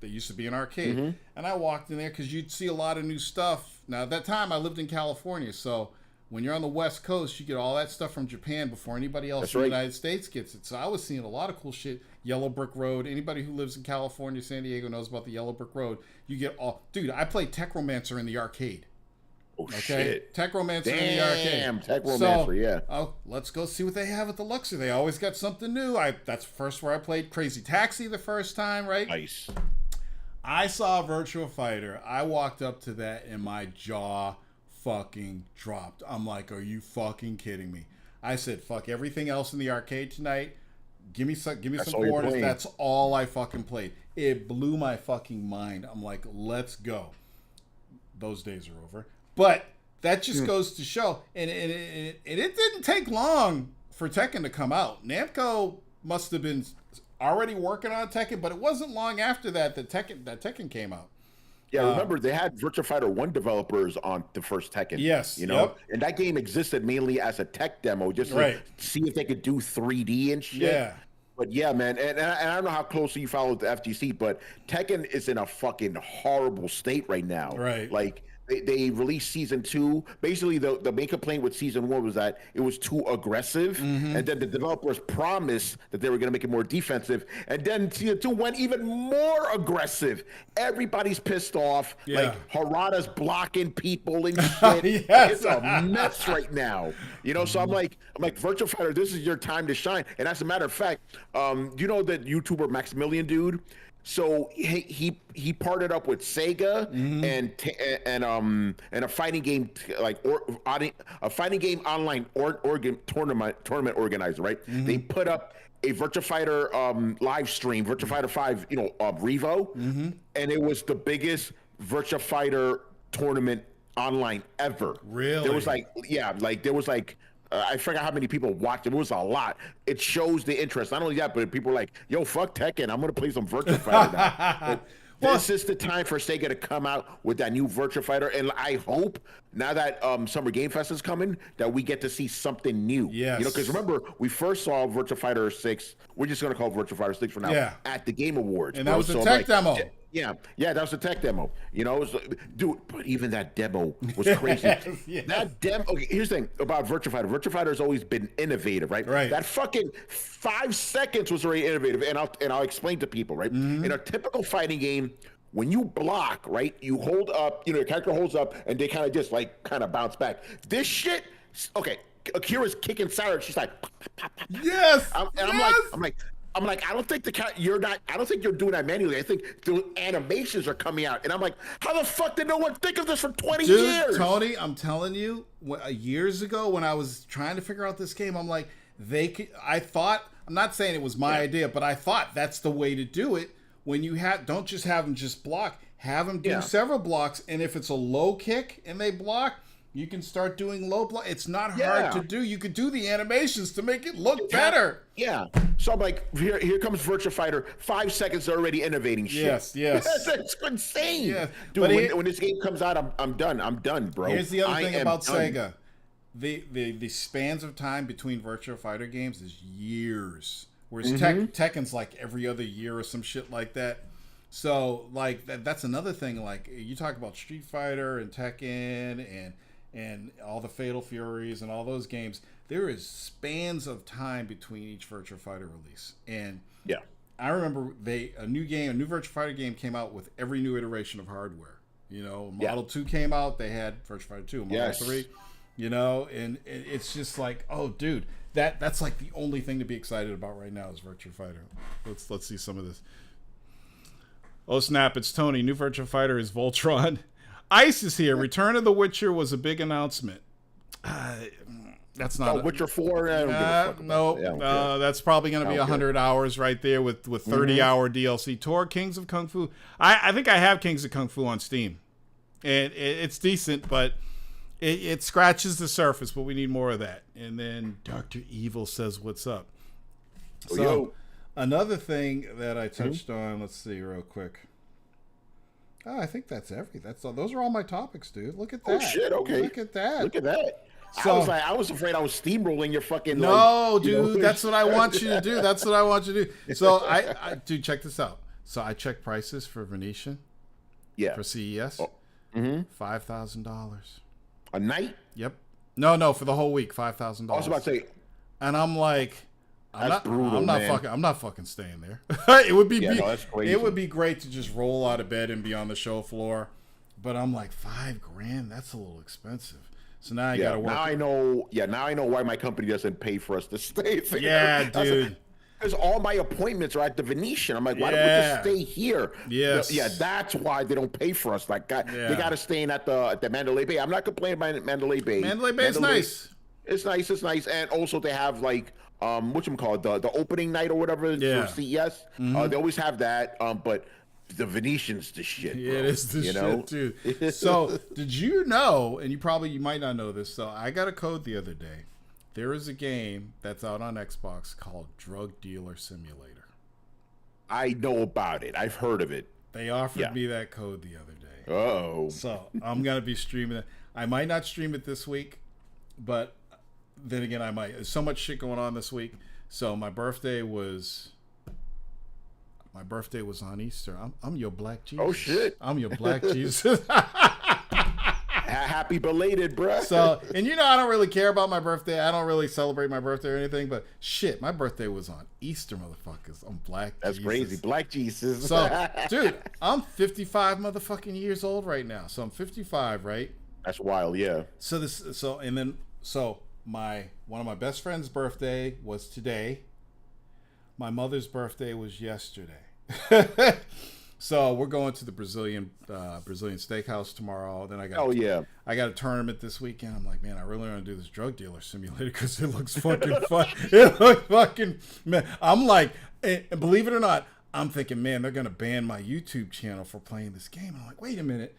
used to be an arcade. And I walked in there because you'd see a lot of new stuff. Now, at that time, I lived in California, so when you're on the West Coast, you get all that stuff from Japan before anybody else in the United States gets it. So I was seeing a lot of cool shit. Yellow Brick Road. Anybody who lives in California, San Diego knows about the Yellow Brick Road. You get all... Dude, I played Techromancer in the arcade. Oh, shit. Techromancer in the arcade. Damn, Techromancer, yeah. Oh, let's go see what they have at the Luxor. They always got something new. That's first where I played Crazy Taxi the first time, right? Nice. I saw Virtua Fighter. I walked up to that and my jaw fucking dropped. I'm like, are you fucking kidding me? I said, fuck everything else in the arcade tonight. Give me some borders. That's all I fucking played. It blew my fucking mind. I'm like, let's go. Those days are over. But that just goes to show. And it didn't take long for Tekken to come out. Namco must have been already working on Tekken, but it wasn't long after that Tekken came out. Yeah, remember they had Virtua Fighter 1 developers on the first Tekken. Yes, you know, and that game existed mainly as a tech demo, just to see if they could do 3D and shit. Yeah. But yeah, man, and I don't know how closely you follow the FGC, but Tekken is in a fucking horrible state right now. Right. Like, they released season 2. Basically, the main complaint with season 1 was that it was too aggressive, and then the developers promised that they were going to make it more defensive, and then season 2 went even more aggressive. Everybody's pissed off. Yeah. Like, Harada's blocking people and shit. Yes. It's a mess right now. You know, so I'm like, Virtua Fighter, this is your time to shine. And as a matter of fact, you know that YouTuber Maximilian dude? So he partnered up with Sega and a fighting game a fighting game online tournament organizer, right? They put up a Virtua Fighter live stream, Virtua Fighter 5, Revo, and it was the biggest Virtua Fighter tournament online ever. Really? There was I forgot how many people watched it. It was a lot. It shows the interest. Not only that, but people were like, yo, fuck Tekken. I'm going to play some Virtua Fighter now. This is the time for Sega to come out with that new Virtua Fighter, and I hope now that Summer Game Fest is coming that we get to see something new. Yes. Because remember we first saw Virtua Fighter 6. We're just gonna call it Virtua Fighter 6 for now. At the Game Awards, and that was the tech demo. Yeah, that was a tech demo. Dude, but even that demo was crazy. Yes. That demo. Okay, here's the thing about Virtua Fighter. Virtua Fighter has always been innovative, right? Right. That fucking 5 seconds was already innovative, and I'll explain to people, right? In a typical fighting game, when you block, right, you hold up. Your character holds up, and they kind of bounce back. This shit, okay. Akira's kicking Sarah. She's like, yes. I'm like, I don't think I don't think you're doing that manually. I think the animations are coming out, and I'm like, how the fuck did no one think of this for 20 years? Tony, I'm telling you, years ago when I was trying to figure out this game, I'm like, I thought, I'm not saying it was my idea, but I thought that's the way to do it. When you don't just have them just block, have them do several blocks, and if it's a low kick and they block, you can start doing low block. It's not hard to do. You could do the animations to make it look better. Yeah. So I'm like, here comes Virtua Fighter. 5 seconds, they're already innovating shit. Yes. That's insane. Yeah. Dude, when this game comes out, I'm done. I'm done, bro. Here's the other thing about Sega. The spans of time between Virtua Fighter games is years. Whereas Tekken's like every other year or some shit like that. So, like, that's another thing. Like, you talk about Street Fighter and Tekken and all the Fatal Furies and all those games, there is spans of time between each Virtua Fighter release. And I remember a new Virtua Fighter game came out with every new iteration of hardware. Model 2 came out, they had Virtua Fighter 2, Model 3, and it's just like, oh, dude, that's like the only thing to be excited about right now is Virtua Fighter. Let's see some of this. Oh, snap, it's Tony. New Virtua Fighter is Voltron. Ice is here. Return of the Witcher was a big announcement. That's not Witcher 4. That's probably going to be 100 hours right there with 30-hour DLC tour. Kings of Kung Fu. I think I have Kings of Kung Fu on Steam, and it's decent, but it scratches the surface. But we need more of that. And then Dr. Evil says, "What's up?" So another thing that I touched on. Let's see real quick. Oh, I think that's all. Those are all my topics, dude. Look at that. Oh shit! Okay. Look at that. So, I was afraid I was steamrolling your fucking. No, dude. That's what I want you to do. So I dude, check this out. So I checked prices for Venetian. Yeah. For CES. $5,000 a night. Yep. No, for the whole week, $5,000. I was about to say. And I'm like, I'm not fucking staying there. It would be that's crazy. It would be great to just roll out of bed and be on the show floor, but I'm like, $5,000, that's a little expensive. So now I gotta work. Now I know why my company doesn't pay for us to stay there. Yeah, dude. Because all my appointments are at the Venetian. I'm like, why don't we just stay here? Yes. Yeah, that's why they don't pay for us. Like, they got to stay in at the Mandalay Bay. I'm not complaining about Mandalay Bay. Mandalay Bay is nice. It's nice. And also they have like whatchamacallit, the opening night or whatever for CES. They always have that. But the Venetian's the shit, bro. Yeah, it is the shit, too. So, did you know, and you might not know this, so I got a code the other day. There is a game that's out on Xbox called Drug Dealer Simulator. I know about it. I've heard of it. They offered me that code the other day. Oh. So, I'm going to be streaming it. I might not stream it this week, but then again, I might. There's so much shit going on this week. So, my birthday was on Easter. I'm your black Jesus. Oh, shit. I'm your black Jesus. Happy belated, bruh. So, and I don't really care about my birthday. I don't really celebrate my birthday or anything, but shit, my birthday was on Easter, motherfuckers. I'm black That's Jesus. crazy. Black Jesus. So, dude, I'm 55 motherfucking years old right now. So I'm 55, right? That's wild, yeah. So one of my best friend's birthday was today. My mother's birthday was yesterday. So we're going to the Brazilian steakhouse tomorrow. Then I got I got a tournament this weekend. I'm like, man, I really want to do this drug dealer simulator because it looks fucking fun. It looks fucking, man. I'm like, and believe it or not, I'm thinking, man, they're gonna ban my YouTube channel for playing this game. I'm like, wait a minute,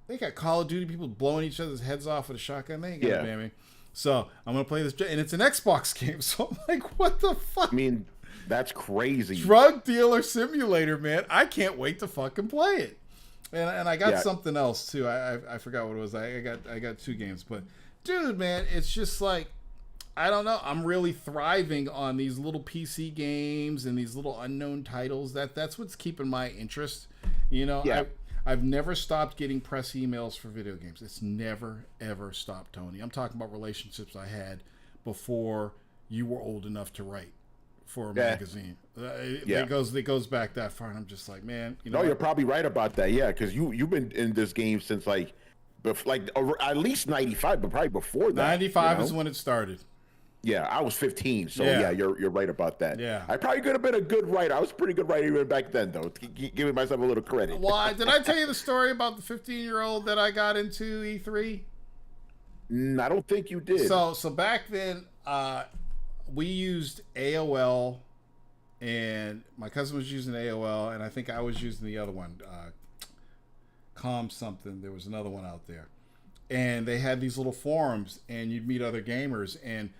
they got Call of Duty people blowing each other's heads off with a shotgun. They ain't gonna ban me. So I'm gonna play this, and it's an Xbox game. So I'm like, what the fuck? I mean, That's crazy. Drug Dealer Simulator, man. I can't wait to fucking play it. And I got something else too. I forgot what it was. I got 2 games, but dude, man, it's just like, I don't know. I'm really thriving on these little PC games and these little unknown titles. That's what's keeping my interest. You know, I've never stopped getting press emails for video games. It's never ever stopped, Tony. I'm talking about relationships I had before you were old enough to write for a magazine. It goes back that far, and I'm just like, man, you know. No, you're probably right about that. Yeah, because you've been in this game since like at least 95, but probably before that. 95 is when it started. Yeah, I was 15, so yeah, you're right about that. Yeah, I probably could have been a good writer. I was a pretty good writer even back then, though. Giving myself a little credit. Why did I tell you the story about the 15-year-old that I got into E3? I don't think you did. So back then, we used AOL, and my cousin was using AOL, and I think I was using the other one, Com something. There was another one out there, and they had these little forums, and you'd meet other gamers, and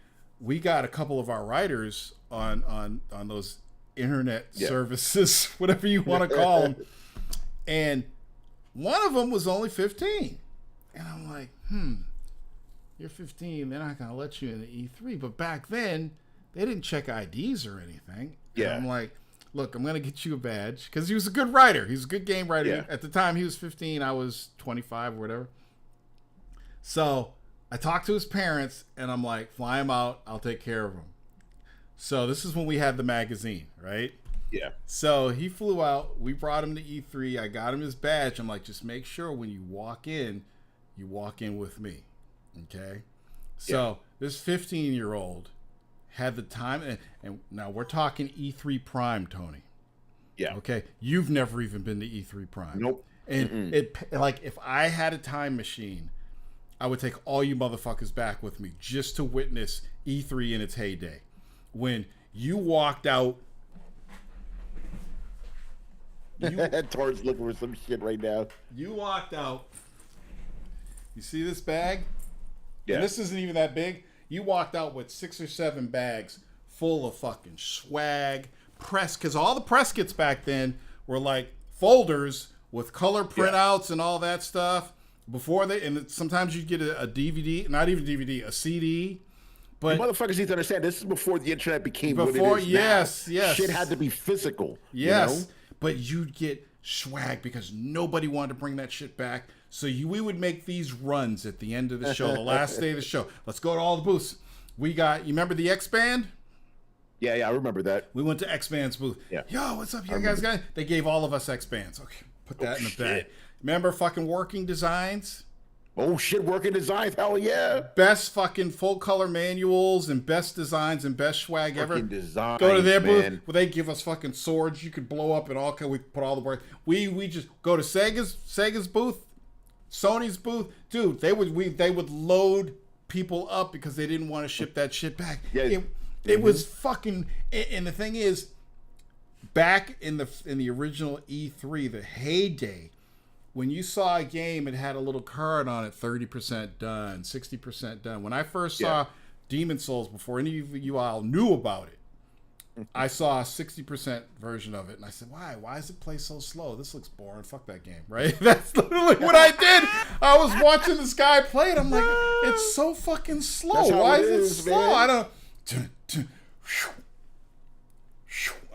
we got a couple of our writers on those internet services, whatever you want to call them, and one of them was only 15, and I'm like, you're 15, they're not gonna let you in the E3. But back then, they didn't check IDs or anything. Yeah. And I'm like, look, I'm gonna get you a badge, because he was a good writer. He's a good game writer. Yeah. At the time, he was 15. I was 25 or whatever. So I talked to his parents, and I'm like, fly him out. I'll take care of him. So this is when we had the magazine, right? Yeah. So he flew out. We brought him to E3. I got him his badge. I'm like, just make sure when you walk in with me. Okay, so this 15-year-old had the time, and now we're talking E3 Prime, Tony. Yeah. Okay, you've never even been to E3 Prime. Nope. And it, like, if I had a time machine, I would take all you motherfuckers back with me just to witness E3 in its heyday, when you walked out. Torrance looking for some shit right now. You walked out. You see this bag? Yeah. And this isn't even that big. You walked out with 6 or 7 bags full of fucking swag, press, because all the press kits back then were like folders with color printouts and all that stuff. Before and sometimes you'd get a DVD, not even DVD, a CD. But you motherfuckers need to understand, this is before the internet became what it is yes, now. Yes. Shit had to be physical. Yes. You know? But you'd get swag because nobody wanted to bring that shit back. So we would make these runs at the end of the show, the last day of the show. Let's go to all the booths. You remember the X-Band? Yeah, I remember that. We went to X-Band's booth. Yeah. Yo, what's up, you guys? They gave all of us X-Bands. Okay, put that in the bag. Remember fucking Working Designs? Oh shit, Working Designs, hell yeah. Best fucking full color manuals and best designs and best swag ever. Designs, go to their booth where they give us fucking swords you could blow up and all. We put all the work. We just go to Sega's booth, Sony's booth, dude. They would load people up because they didn't want to ship that shit back. Yeah, it was fucking. And the thing is, back in the original E3, the heyday, when you saw a game, it had a little card on it, 30% done, 60% done. When I first saw Demon Souls, before any of you all knew about it, I saw a 60% version of it, and I said, why? Why does it play so slow? This looks boring. Fuck that game, right? That's literally what I did. I was watching this guy play it. I'm like, it's so fucking slow. Why is it slow? Man. I don't...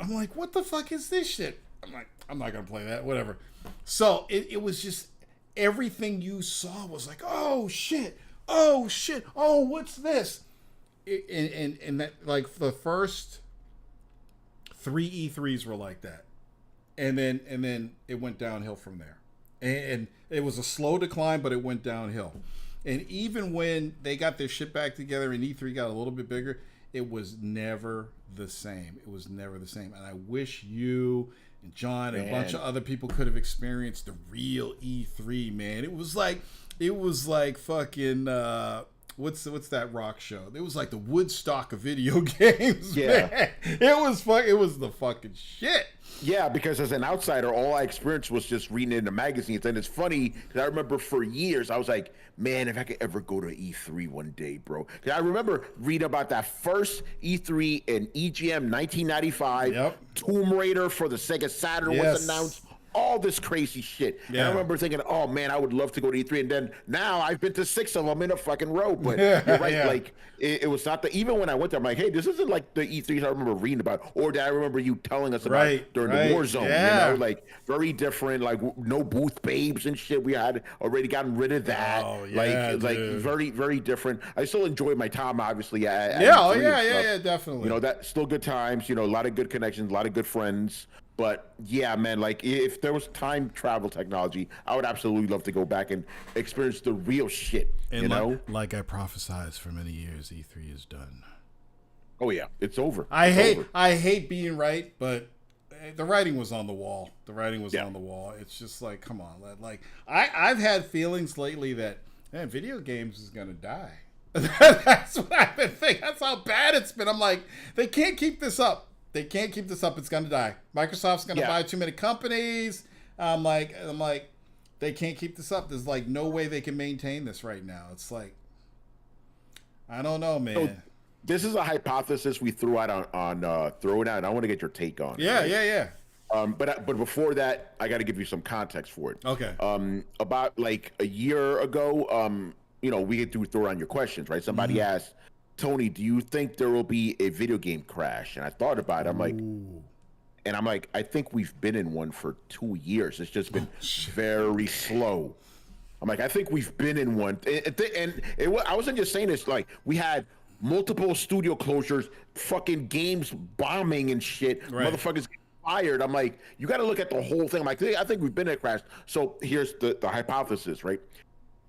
I'm like, what the fuck is this shit? I'm like, I'm not going to play that. Whatever. So it was just, everything you saw was like, oh shit, oh what's this? And that, like, the first 3 E3s were like that, and then it went downhill from there, and it was a slow decline, but it went downhill. And even when they got their shit back together and E3 got a little bit bigger, it was never the same. It was never the same. And I wish you and John and a bunch of other people could have experienced the real E3, man. It was like fucking what's that rock show? It was like the Woodstock of video games. Yeah. Man. It was the fucking shit. Yeah, because as an outsider, all I experienced was just reading it in the magazines. And it's funny, because I remember for years, I was like, man, if I could ever go to E3 one day, bro. Because I remember reading about that first E3 in EGM 1995. Yep. Tomb Raider for the Sega Saturn was announced. All this crazy shit. Yeah. And I remember thinking, oh man, I would love to go to E3. And then now I've been to 6 of them in a fucking row. But you're right, Yeah. like it was not the, even when I went there, I'm like, hey, this isn't like the E3s I remember reading about, or that I remember you telling us about during the Warzone. Yeah. You know, like very different, like no booth babes and shit. We had already gotten rid of that. Oh, yeah, like dude. very, very different. I still enjoy my time, obviously. At Yeah, E3 and stuff. yeah, definitely. You know, that's still good times, you know, a lot of good connections, a lot of good friends. But yeah, man, like if there was time travel technology, I would absolutely love to go back and experience the real shit. And you know, like I prophesized for many years, E3 is done. oh yeah, it's over. I It's hate being right, but the writing was on the wall. The writing was on the wall. It's just like, come on, like I've had feelings lately that man, video games is gonna die. That's what I've been thinking. That's how bad it's been. I'm like, they can't keep this up. They can't keep this up. It's gonna die. Microsoft's gonna buy too many companies. I'm like, they can't keep this up. There's like no way they can maintain this right now. It's like, I don't know, man. So this is a hypothesis we threw out on Throwing Out, and I want to get your take on it. Yeah, right? yeah. But before that, I got to give you some context for it. Okay. About like a year ago, you know, we get to throw around your questions, right? Somebody asked, Tony, do you think there will be a video game crash? And I thought about it. I'm like, I think we've been in one for 2 years. It's just been very slow. I'm like, I think we've been in one. I wasn't just saying this. Like, we had multiple studio closures, fucking games bombing and shit. Right. Motherfuckers get fired. I'm like, you got to look at the whole thing. I'm like, I think we've been in a crash. So here's the hypothesis, right?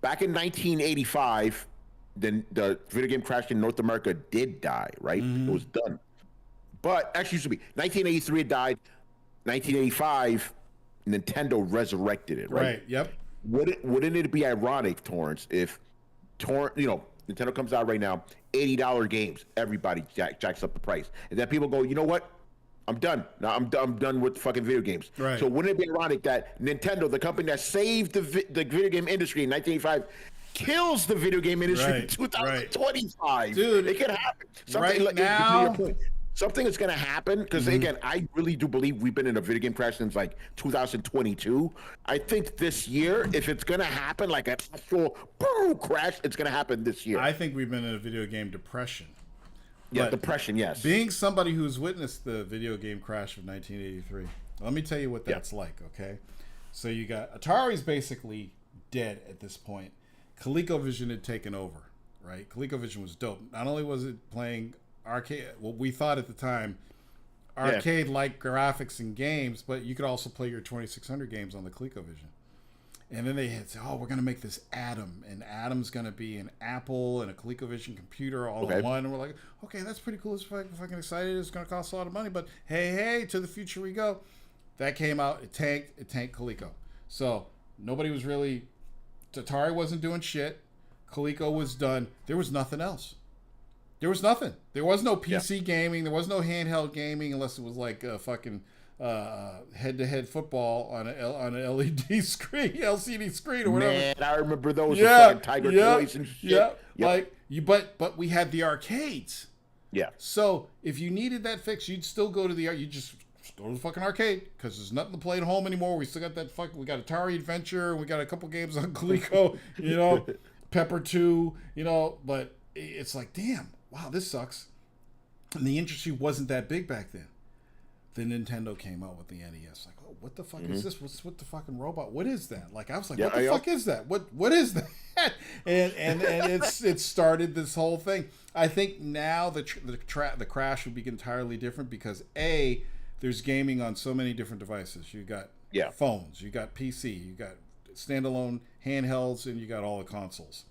Back in 1985, then the video game crash in North America did die, right? It was done. But actually, it should be 1983 it died. 1985, Nintendo resurrected it, right? Right. Yep. Wouldn't it be ironic, Torrance, if Nintendo comes out right now, $80 games, everybody jacks up the price, and then people go, you know what? I'm done. Now I'm done with fucking video games. Right. So wouldn't it be ironic that Nintendo, the company that saved the video game industry in 1985, kills the video game industry in 2025? Dude, it could happen. Right now, to your point, something is going to happen because again, I really do believe we've been in a video game crash since like 2022. I think this year, if it's going to happen, like an actual boom crash, it's going to happen this year. I think we've been in a video game depression. Yeah, But depression, yes. Being somebody who's witnessed the video game crash of 1983, let me tell you what that's like, okay? So you got Atari's basically dead at this point. ColecoVision had taken over, right? ColecoVision was dope. Not only was it playing arcade, what we thought at the time, arcade-like graphics and games, but you could also play your 2600 games on the ColecoVision. And then they had said, oh, we're going to make this Atom, and Atom's going to be an Apple and a ColecoVision computer all in one. And we're like, okay, that's pretty cool. It's fucking excited. It's going to cost a lot of money, but hey, to the future we go. That came out. It tanked Coleco. So nobody was really, Atari wasn't doing shit. Coleco was done. There was nothing else. There was nothing. There was no PC gaming. There was no handheld gaming unless it was like fucking head-to-head football on an LED screen, LCD screen or whatever. Man, I remember those with fucking Tiger toys and shit. Yeah, like but we had the arcades. Yeah. So if you needed that fix, you'd still go to you just go to the fucking arcade because there's nothing to play at home anymore. We still got we got Atari Adventure, we got a couple games on Coleco, Pepper 2, but it's like, damn, wow, this sucks. And the industry wasn't that big back then. Then Nintendo came out with the NES. Like, oh, what the fuck is this? What's with the fucking robot? What is that? Like, I was like, what the fuck is that? What is that? and it started this whole thing. I think now the crash would be entirely different because there's gaming on so many different devices. You got phones, you got PC, you got standalone handhelds, and you got all the consoles.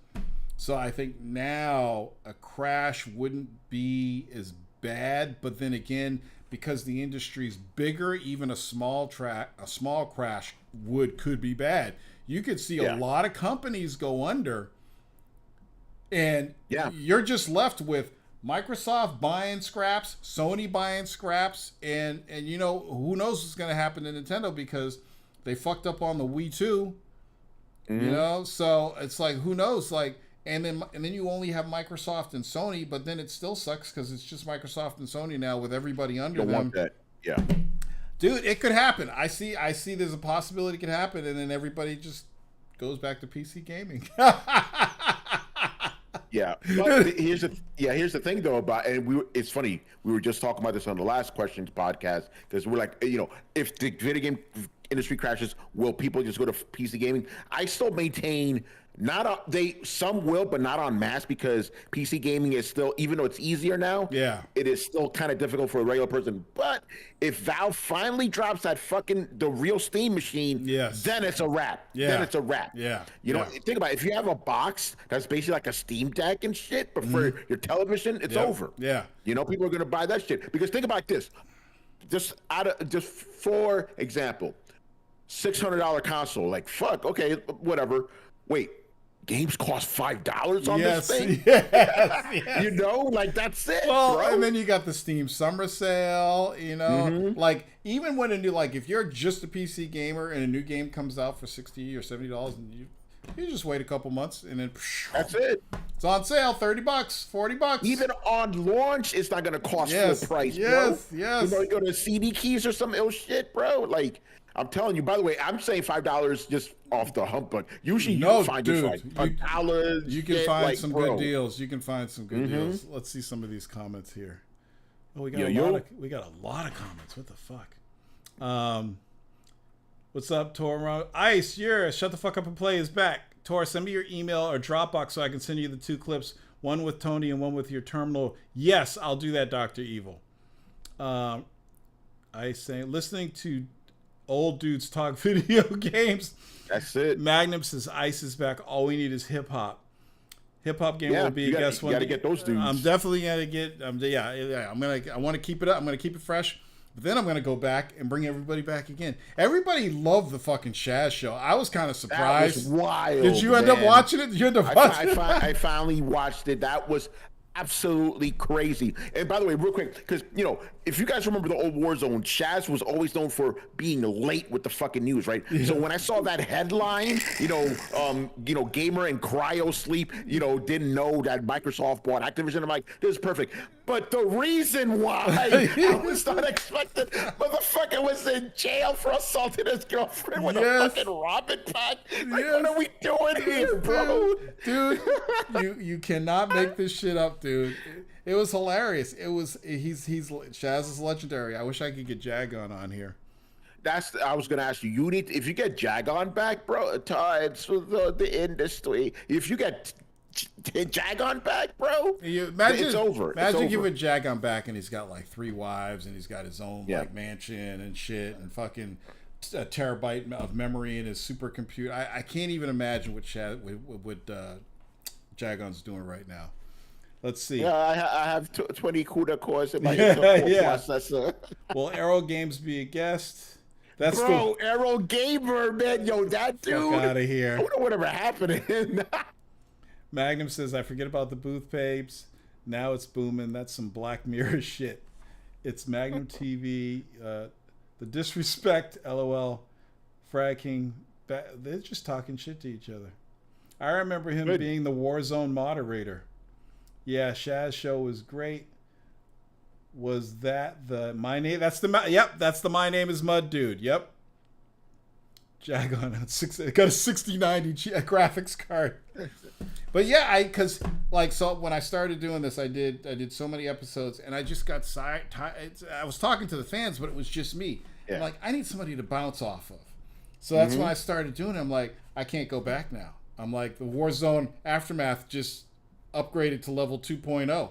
So I think now a crash wouldn't be as bad, but then again, because the industry's bigger, even a small crash could be bad. You could see a lot of companies go under And Yeah. you're just left with Microsoft buying scraps, Sony buying scraps, and you know, who knows what's going to happen to Nintendo because they fucked up on the Wii 2. You know, so it's like, who knows? Like, and then you only have Microsoft and Sony, but then it still sucks because it's just Microsoft and Sony now with everybody under Don't them. want that. Yeah. Dude, it could happen. I see there's a possibility it could happen, and then everybody just goes back to PC gaming. Yeah, but here's the thing though about, and it's funny, we were just talking about this on the last questions podcast because we're like, you know, if the video game industry crashes, will people just go to PC gaming? I still maintain some will, but not en masse because PC gaming is still, even though it's easier now, it is still kind of difficult for a regular person. But if Valve finally drops the real Steam machine, then it's a wrap. Then it's a wrap. You know, think about it. If you have a box that's basically like a Steam Deck and shit, but for your television, it's over. You know, people are gonna buy that shit because think about this. Just for example, $600 console, like fuck, okay, whatever. Wait. Games cost $5 on this thing. Yes. You know, like that's it. Well, bro. and then you got the Steam Summer Sale. You know, like even when if you're just a PC gamer and a new game comes out for $60 or $70, and you just wait a couple months and then that's it. It's on sale, $30, $40. Even on launch, it's not gonna cost full price, bro. You know, you go to CD keys or some ill shit, bro. Like. I'm telling you, by the way, I'm saying $5 just off the hump, but usually you can find it for like $1. You can find some good deals. You can find some good deals. Let's see some of these comments here. Oh, we got a lot of comments. What the fuck? What's up, Tor? Ice, Shut the Fuck Up and Play is back. Tor, send me your email or Dropbox so I can send you the 2 clips, one with Tony and one with your terminal. Yes, I'll do that, Dr. Evil. Ice saying, listening to old dudes talk video games. That's it. Magnum says Ice is back. All we need is hip hop. Hip hop game will be a guest one. You got to get those dudes. I'm definitely gonna get. I want to keep it up. I'm gonna keep it fresh. But then I'm gonna go back and bring everybody back again. Everybody loved the fucking Shaz show. I was kind of surprised. That was wild. Did you end up watching it? Did you end up watching it? I finally watched it. That was absolutely crazy. And by the way, real quick, because you know, if you guys remember the old Warzone, Shaz was always known for being late with the fucking news, right? So when I saw that headline, gamer and cryo sleep, didn't know that Microsoft bought Activision. I'm like, this is perfect. But the reason why I was not expecting, motherfucker was in jail for assaulting his girlfriend with a fucking Robin pack. Like, what are we doing here, bro? Dude, you cannot make this shit up, dude. It was hilarious. Shaz is legendary. I wish I could get Jagon on here. I was gonna ask you. If you get Jagon back, bro. It's the industry. If you get Jagon back, bro, it's over. Imagine giving Jagon back and he's got like 3 wives and he's got his own like mansion and shit and fucking a terabyte of memory in his supercomputer. I can't even imagine what Jagon's doing right now. Let's see. Yeah, I have 20 CUDA cores in my processor. Will Arrow Games be a guest? That's Arrow Gamer, man. Yo, that dude. Fuck out of here. I wonder whatever happened to him. Magnum says, I forget about the booth babes. Now it's booming. That's some Black Mirror shit. It's Magnum TV. The disrespect, LOL. Frag King. They're just talking shit to each other. I remember him being the Warzone moderator. Yeah, Shaz show was great. Was that the my name? That's the my name is Mud dude. Yep. Jagon got a 6090 graphics card. But yeah, because when I started doing this, I did so many episodes, and I just got I was talking to the fans, but it was just me. Yeah. I'm like, I need somebody to bounce off of. So that's when I started doing it. I'm like, I can't go back now. I'm like, the Warzone Aftermath just upgraded to level 2.0.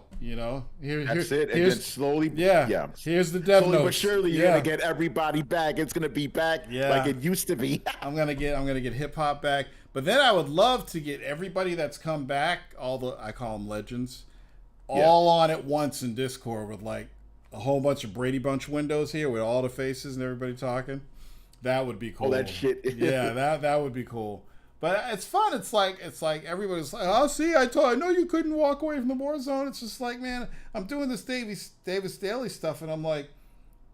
That's it. And then slowly, here's the dev slowly notes. But surely you're gonna get everybody back. It's gonna be back like it used to be. I'm gonna get hip hop back. But then I would love to get everybody that's come back, I call them legends, all on at once in Discord with like a whole bunch of Brady Bunch windows here with all the faces and everybody talking. That would be cool. All that shit. Yeah, that would be cool. But it's fun. It's like everybody's like, oh, see, I know you couldn't walk away from the Warzone. It's just like, man, I'm doing this Davis Daily stuff, and I'm like,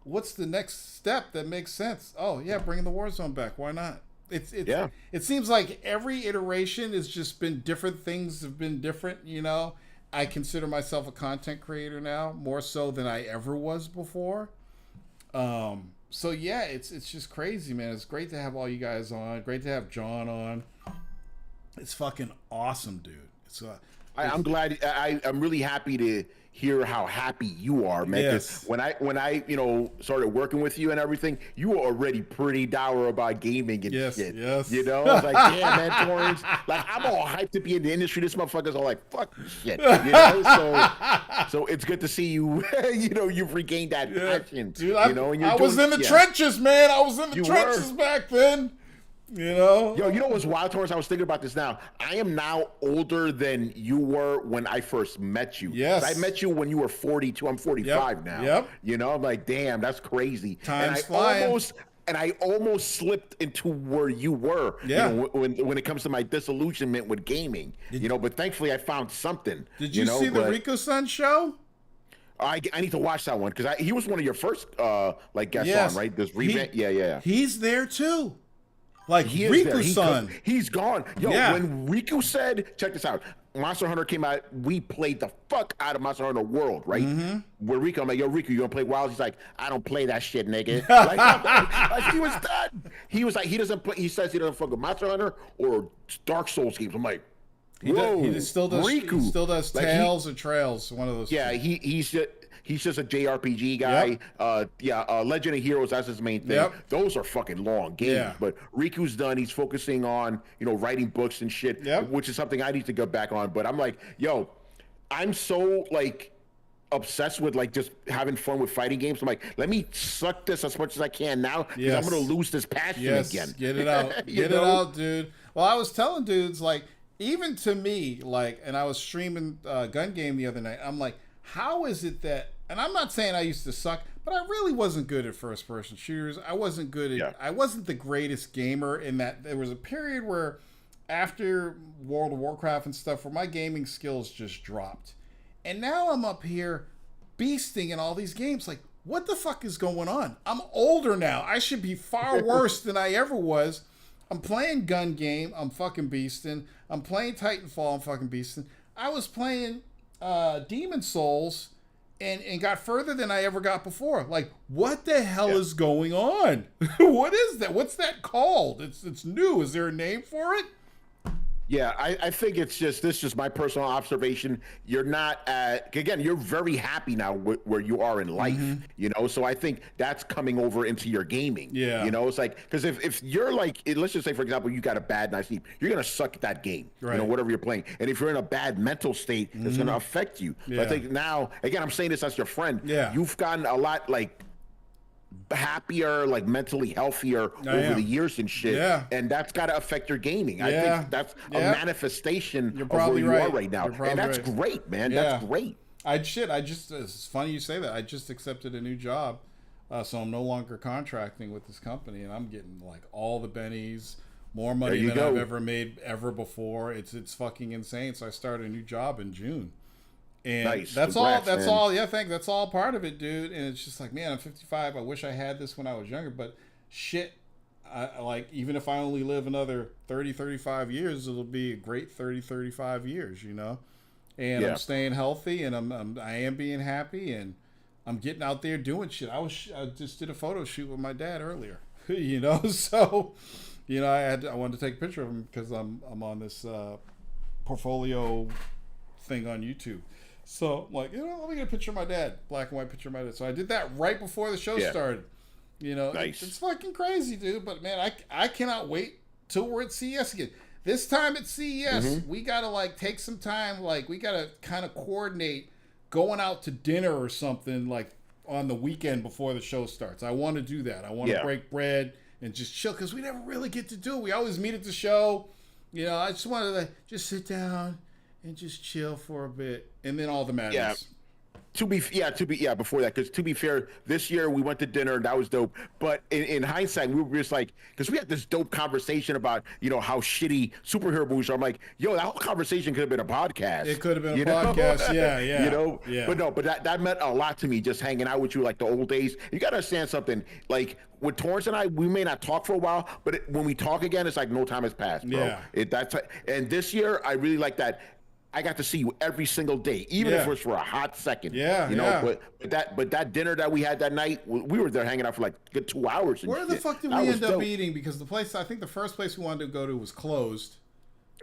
what's the next step that makes sense? Oh yeah, bringing the Warzone back. Why not? It seems like every iteration has just been different. Things have been different. You know, I consider myself a content creator now, more so than I ever was before. So yeah, it's just crazy, man. It's great to have all you guys on. Great to have John on. It's fucking awesome, dude. I'm glad. I'm really happy to hear how happy you are, man. Yes. When I started working with you and everything, you were already pretty dour about gaming and shit. Yes. You know, I was like, damn, man, Torrance. Like, I'm all hyped to be in the industry. This motherfucker's all like, fuck this shit. You know, so it's good to see you. You know, you've regained that passion. Dude, you know, and you're I was in the trenches, man. I was in the trenches back then. You know? Yo, you know what's wild, Torrance? I was thinking about this now. I am now older than you were when I first met you. Yes. I met you when you were 42. I'm 45 now. Yep. You know, I'm like, damn, that's crazy. Time's flying. I almost slipped into where you were. Yeah. You know, when it comes to my disillusionment with gaming. But thankfully I found something. Did you see the Rico-san show? I need to watch that one because he was one of your first guests on, right? This revamp. Yeah. He's there too. Like Riku-san. He's gone. Yo, Yeah. when Riku said, check this out, Monster Hunter came out, we played the fuck out of Monster Hunter World, right? Mm-hmm. Where Riku, I'm like, yo, Riku, you gonna play Wilds? He's like, I don't play that shit, nigga. like, he was done. He was like, he doesn't play, he says he doesn't fuck with Monster Hunter or Dark Souls games. I'm like, whoa, he still does Riku. He still does Tales or Trails, one of those. Yeah, two. he's just a JRPG guy. Yep. Legend of Heroes, that's his main thing. Yep. Those are fucking long games. Yeah. But Riku's done. He's focusing on, writing books and shit, which is something I need to go back on. But I'm like, yo, I'm so obsessed with just having fun with fighting games. I'm like, let me suck this as much as I can now because I'm gonna lose this passion again. Get it out. Get it out, dude. Well, I was telling dudes, even to me, and I was streaming Gun Game the other night, I'm like, how is it that, and I'm not saying I used to suck, but I really wasn't good at first person shooters. I wasn't good at, I wasn't the greatest gamer in that. There was a period where after World of Warcraft and stuff where my gaming skills just dropped. And now I'm up here beasting in all these games. Like, what the fuck is going on? I'm older now. I should be far worse than I ever was. I'm playing Gun Game. I'm fucking beasting. I'm playing Titanfall. I'm fucking beasting. I was playing Demon Souls and got further than I ever got before. Like, what the hell is going on? What is that? What's that called? It's new. Is there a name for it? Yeah, I think this is just my personal observation. You're not again, you're very happy now where you are in life, so I think that's coming over into your gaming. Yeah. It's like, because if you're let's just say, for example, you got a bad night's sleep, you're going to suck at that game, right. Whatever you're playing. And if you're in a bad mental state, it's going to affect you. Yeah. But I think now, again, I'm saying this as your friend, you've gotten a lot, happier, mentally healthier over the years and shit, and that's got to affect your gaming. I think that's a manifestation of where you are right now, and that's great, man. That's great. It's funny you say that. I just accepted a new job, so I'm no longer contracting with this company, and I'm getting all the bennies, more money than I've ever made before. It's fucking insane. So I started a new job in June. And that's all. Yeah, that's all part of it, dude. And it's just like, man, I'm 55. I wish I had this when I was younger, but shit, even if I only live another 30, 35 years, it'll be a great 30, 35 years, And I'm staying healthy, and I am being happy, and I'm getting out there doing shit. I just did a photo shoot with my dad earlier, So, I wanted to take a picture of him because I'm on this portfolio thing on YouTube. So, let me get a picture of my dad, black and white picture of my dad. So I did that right before the show started. Nice. It's fucking crazy, dude. But man, I cannot wait till we're at CES again. This time at CES, we gotta take some time. We gotta kind of coordinate going out to dinner or something on the weekend before the show starts. I want to do that. I want to break bread and just chill because we never really get to do it. We always meet at the show. I just wanted to just sit down and just chill for a bit, and then all the madness. before that, because to be fair, this year we went to dinner and that was dope. But in hindsight, we were just like, because we had this dope conversation about how shitty superhero movies are. I'm like, yo, that whole conversation could have been a podcast. It could have been a podcast. Yeah. Yeah. But no, but that meant a lot to me, just hanging out with you like the old days. You gotta understand something. Like with Torrance and I, we may not talk for a while, but when we talk again, it's like no time has passed, bro. Yeah. And this year, I really like that. I got to see you every single day, even if it was for a hot second. Yeah. But that dinner that we had that night, we were there hanging out for like a good 2 hours. Where the fuck did we end up eating? Because I think the first place we wanted to go to was closed.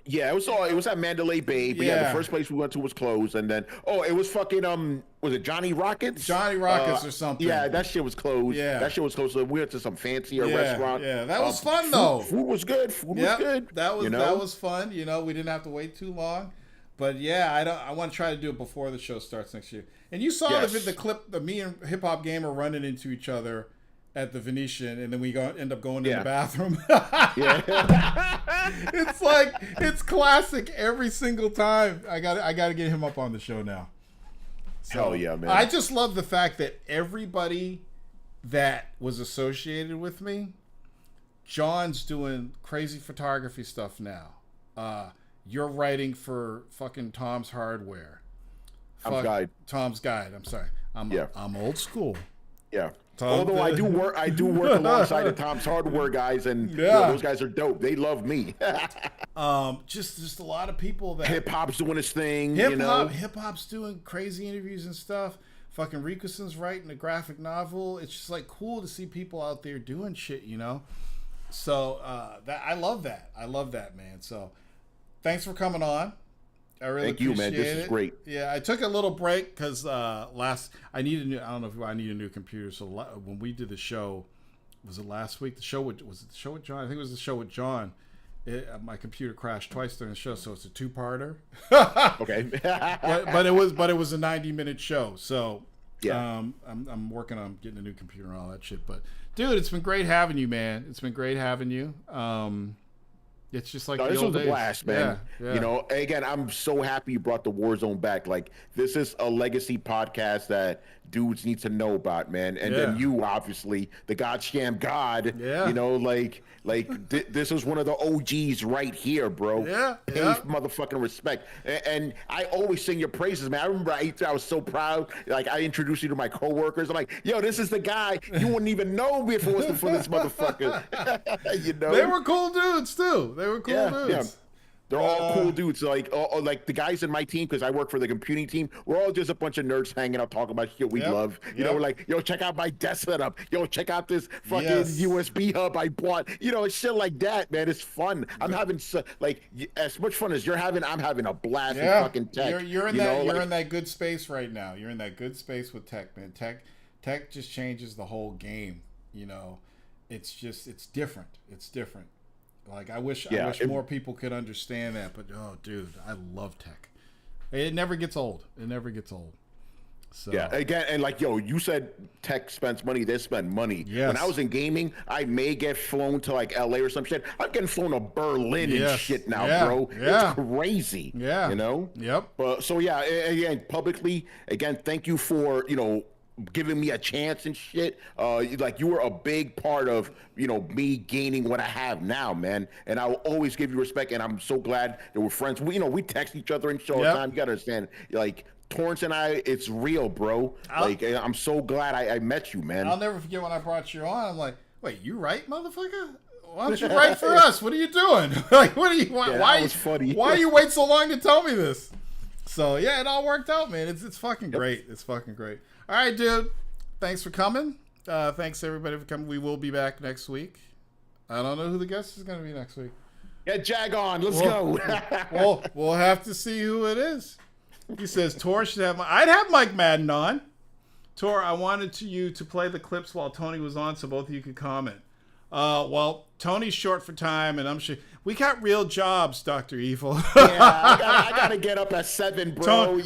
Yeah, it was at Mandalay Bay, but the first place we went to was closed, and then it was fucking was it Johnny Rockets? Johnny Rockets or something. Yeah, that shit was closed. Yeah, that shit was closed. So we went to some fancier restaurant. Yeah, that was fun though. Food was good. Food was good. That was fun. We didn't have to wait too long. But yeah, I want to try to do it before the show starts next year. And you saw the clip of me and Hip Hop Gamer running into each other at the Venetian, and then we end up going in the bathroom. It's classic every single time. I got to get him up on the show now. So, hell yeah, man! I just love the fact that everybody that was associated with me, John's doing crazy photography stuff now. You're writing for fucking Tom's Hardware. Tom's Guide. I'm sorry. I'm old school. Yeah. Although I do work alongside the Tom's Hardware guys, and those guys are dope. They love me. Just a lot of people that hip hop's doing his thing. Hip hop's doing crazy interviews and stuff. Fucking Rikuson's writing a graphic novel. It's just like cool to see people out there doing shit. So I love that. I love that, man. So thanks for coming on. I really appreciate it. Thank you, man. This is great. Yeah, I took a little break because I don't know if I need a new computer. So when we did the show, was it last week? Was it the show with John? I think it was the show with John. My computer crashed twice during the show, so it's a two-parter. Okay. but it was a 90-minute show. So yeah, I'm working on getting a new computer and all that shit. But dude, it's been great having you, man. It's been great having you. It's just like this was a blast, man. Yeah. Again, I'm so happy you brought the Warzone back. Like, this is a legacy podcast that dudes need to know about, man. And then you, obviously, the Goddamn God. Yeah. This is one of the OGs right here, bro. Yeah. Pay motherfucking respect. And I always sing your praises, man. I remember I was so proud. Like, I introduced you to my coworkers. I'm like, yo, this is the guy. You wouldn't even know me if it wasn't for this motherfucker. They were cool dudes too. They were cool dudes. Yeah. They're all cool dudes. Like the guys in my team, because I work for the computing team, we're all just a bunch of nerds hanging out talking about shit we love. We're like, yo, check out my desk setup. Yo, check out this fucking USB hub I bought. Shit like that, man. It's fun. I'm having as much fun as you're having. I'm having a blast with fucking tech. You're in that good space right now. You're in that good space with tech, man. Tech just changes the whole game. It's different. It's different. Like, I wish more people could understand that, but dude, I love tech. It never gets old. So yeah, again, and you said tech spends money. They spend money. Yes. When I was in gaming, I may get flown to like LA or some shit. I'm getting flown to Berlin and shit now, bro. Yeah. It's crazy. Yeah. Yep. But so yeah, again, publicly, thank you for giving me a chance and shit. You were a big part of me gaining what I have now, man. And I will always give you respect. And I'm so glad that we're friends. We text each other and show all the time. You gotta understand, Torrance and I, it's real, bro. I'm so glad I met you, man. I'll never forget when I brought you on. I'm like, wait, you write, motherfucker? Why don't you write for us? What are you doing? What are you? Why was funny. Why you wait so long to tell me this? So yeah, it all worked out, man. It's fucking great. It's fucking great. All right, dude. Thanks for coming. Thanks everybody for coming. We will be back next week. I don't know who the guest is going to be next week. Get Jag on. Let's go. We'll have to see who it is. He says Tor should have. I'd have Mike Madden on. Tor, I wanted you to play the clips while Tony was on, so both of you could comment. Well, Tony's short for time, and I'm sure we got real jobs, Dr. Evil. I gotta get up at 7, bro.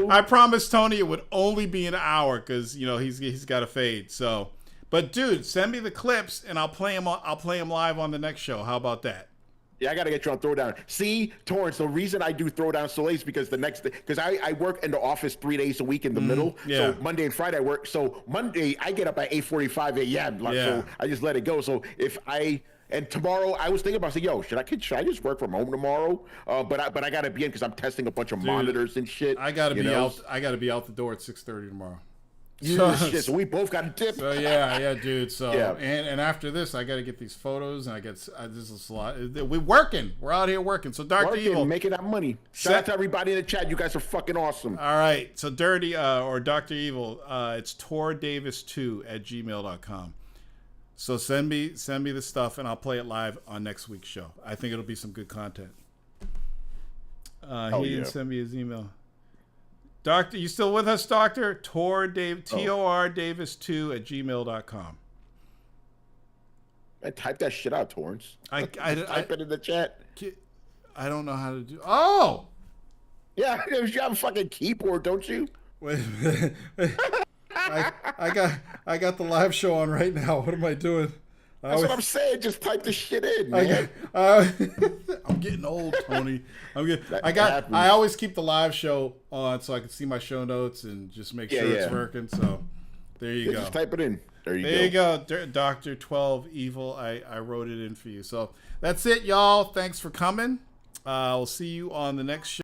I promised Tony it would only be an hour because he's got to fade. So, but dude, send me the clips and I'll play them live on the next show. How about that? Yeah, I gotta get you on Throwdown. See, Torrance, the reason I do Throwdown so late is because because I work in the office 3 days a week in the middle. yeah. So Monday and Friday I work. So Monday I get up at 8:45 a.m. Like, Yeah. So I just let it go. So and tomorrow I was thinking about saying, yo, should I just work from home tomorrow? But I gotta be in because I'm testing a bunch of monitors and shit. I gotta you be know? out. I gotta be out the door at 6:30 tomorrow. Shit, so we both got to dip. So yeah, dude. So Yeah. and after this, I got to get these photos, and this is a lot. We're working. We're out here working. So Dr. Working, Evil, making that money. Shout out to everybody in the chat. You guys are fucking awesome. all right. So Dirty or Dr. Evil, it's tordavis2@gmail.com. So send me the stuff, and I'll play it live on next week's show. I think it'll be some good content. He didn't send me his email. Doctor, you still with us, Doctor? TOR Davis2@gmail.com. Man, type that shit out, Torrance. I Type it in the chat. I don't know how to do. Oh, Yeah, you have a fucking keyboard, don't you? wait a minute. I got the live show on right now. What am I doing? That's what I'm saying. Just type the shit in, man. I'm getting old, Tony. I always keep the live show on so I can see my show notes and just make sure it's working. So there you go. Just type it in. There you go. Dr. 12 Evil. I wrote it in for you. So that's it, y'all. Thanks for coming. We'll see you on the next show.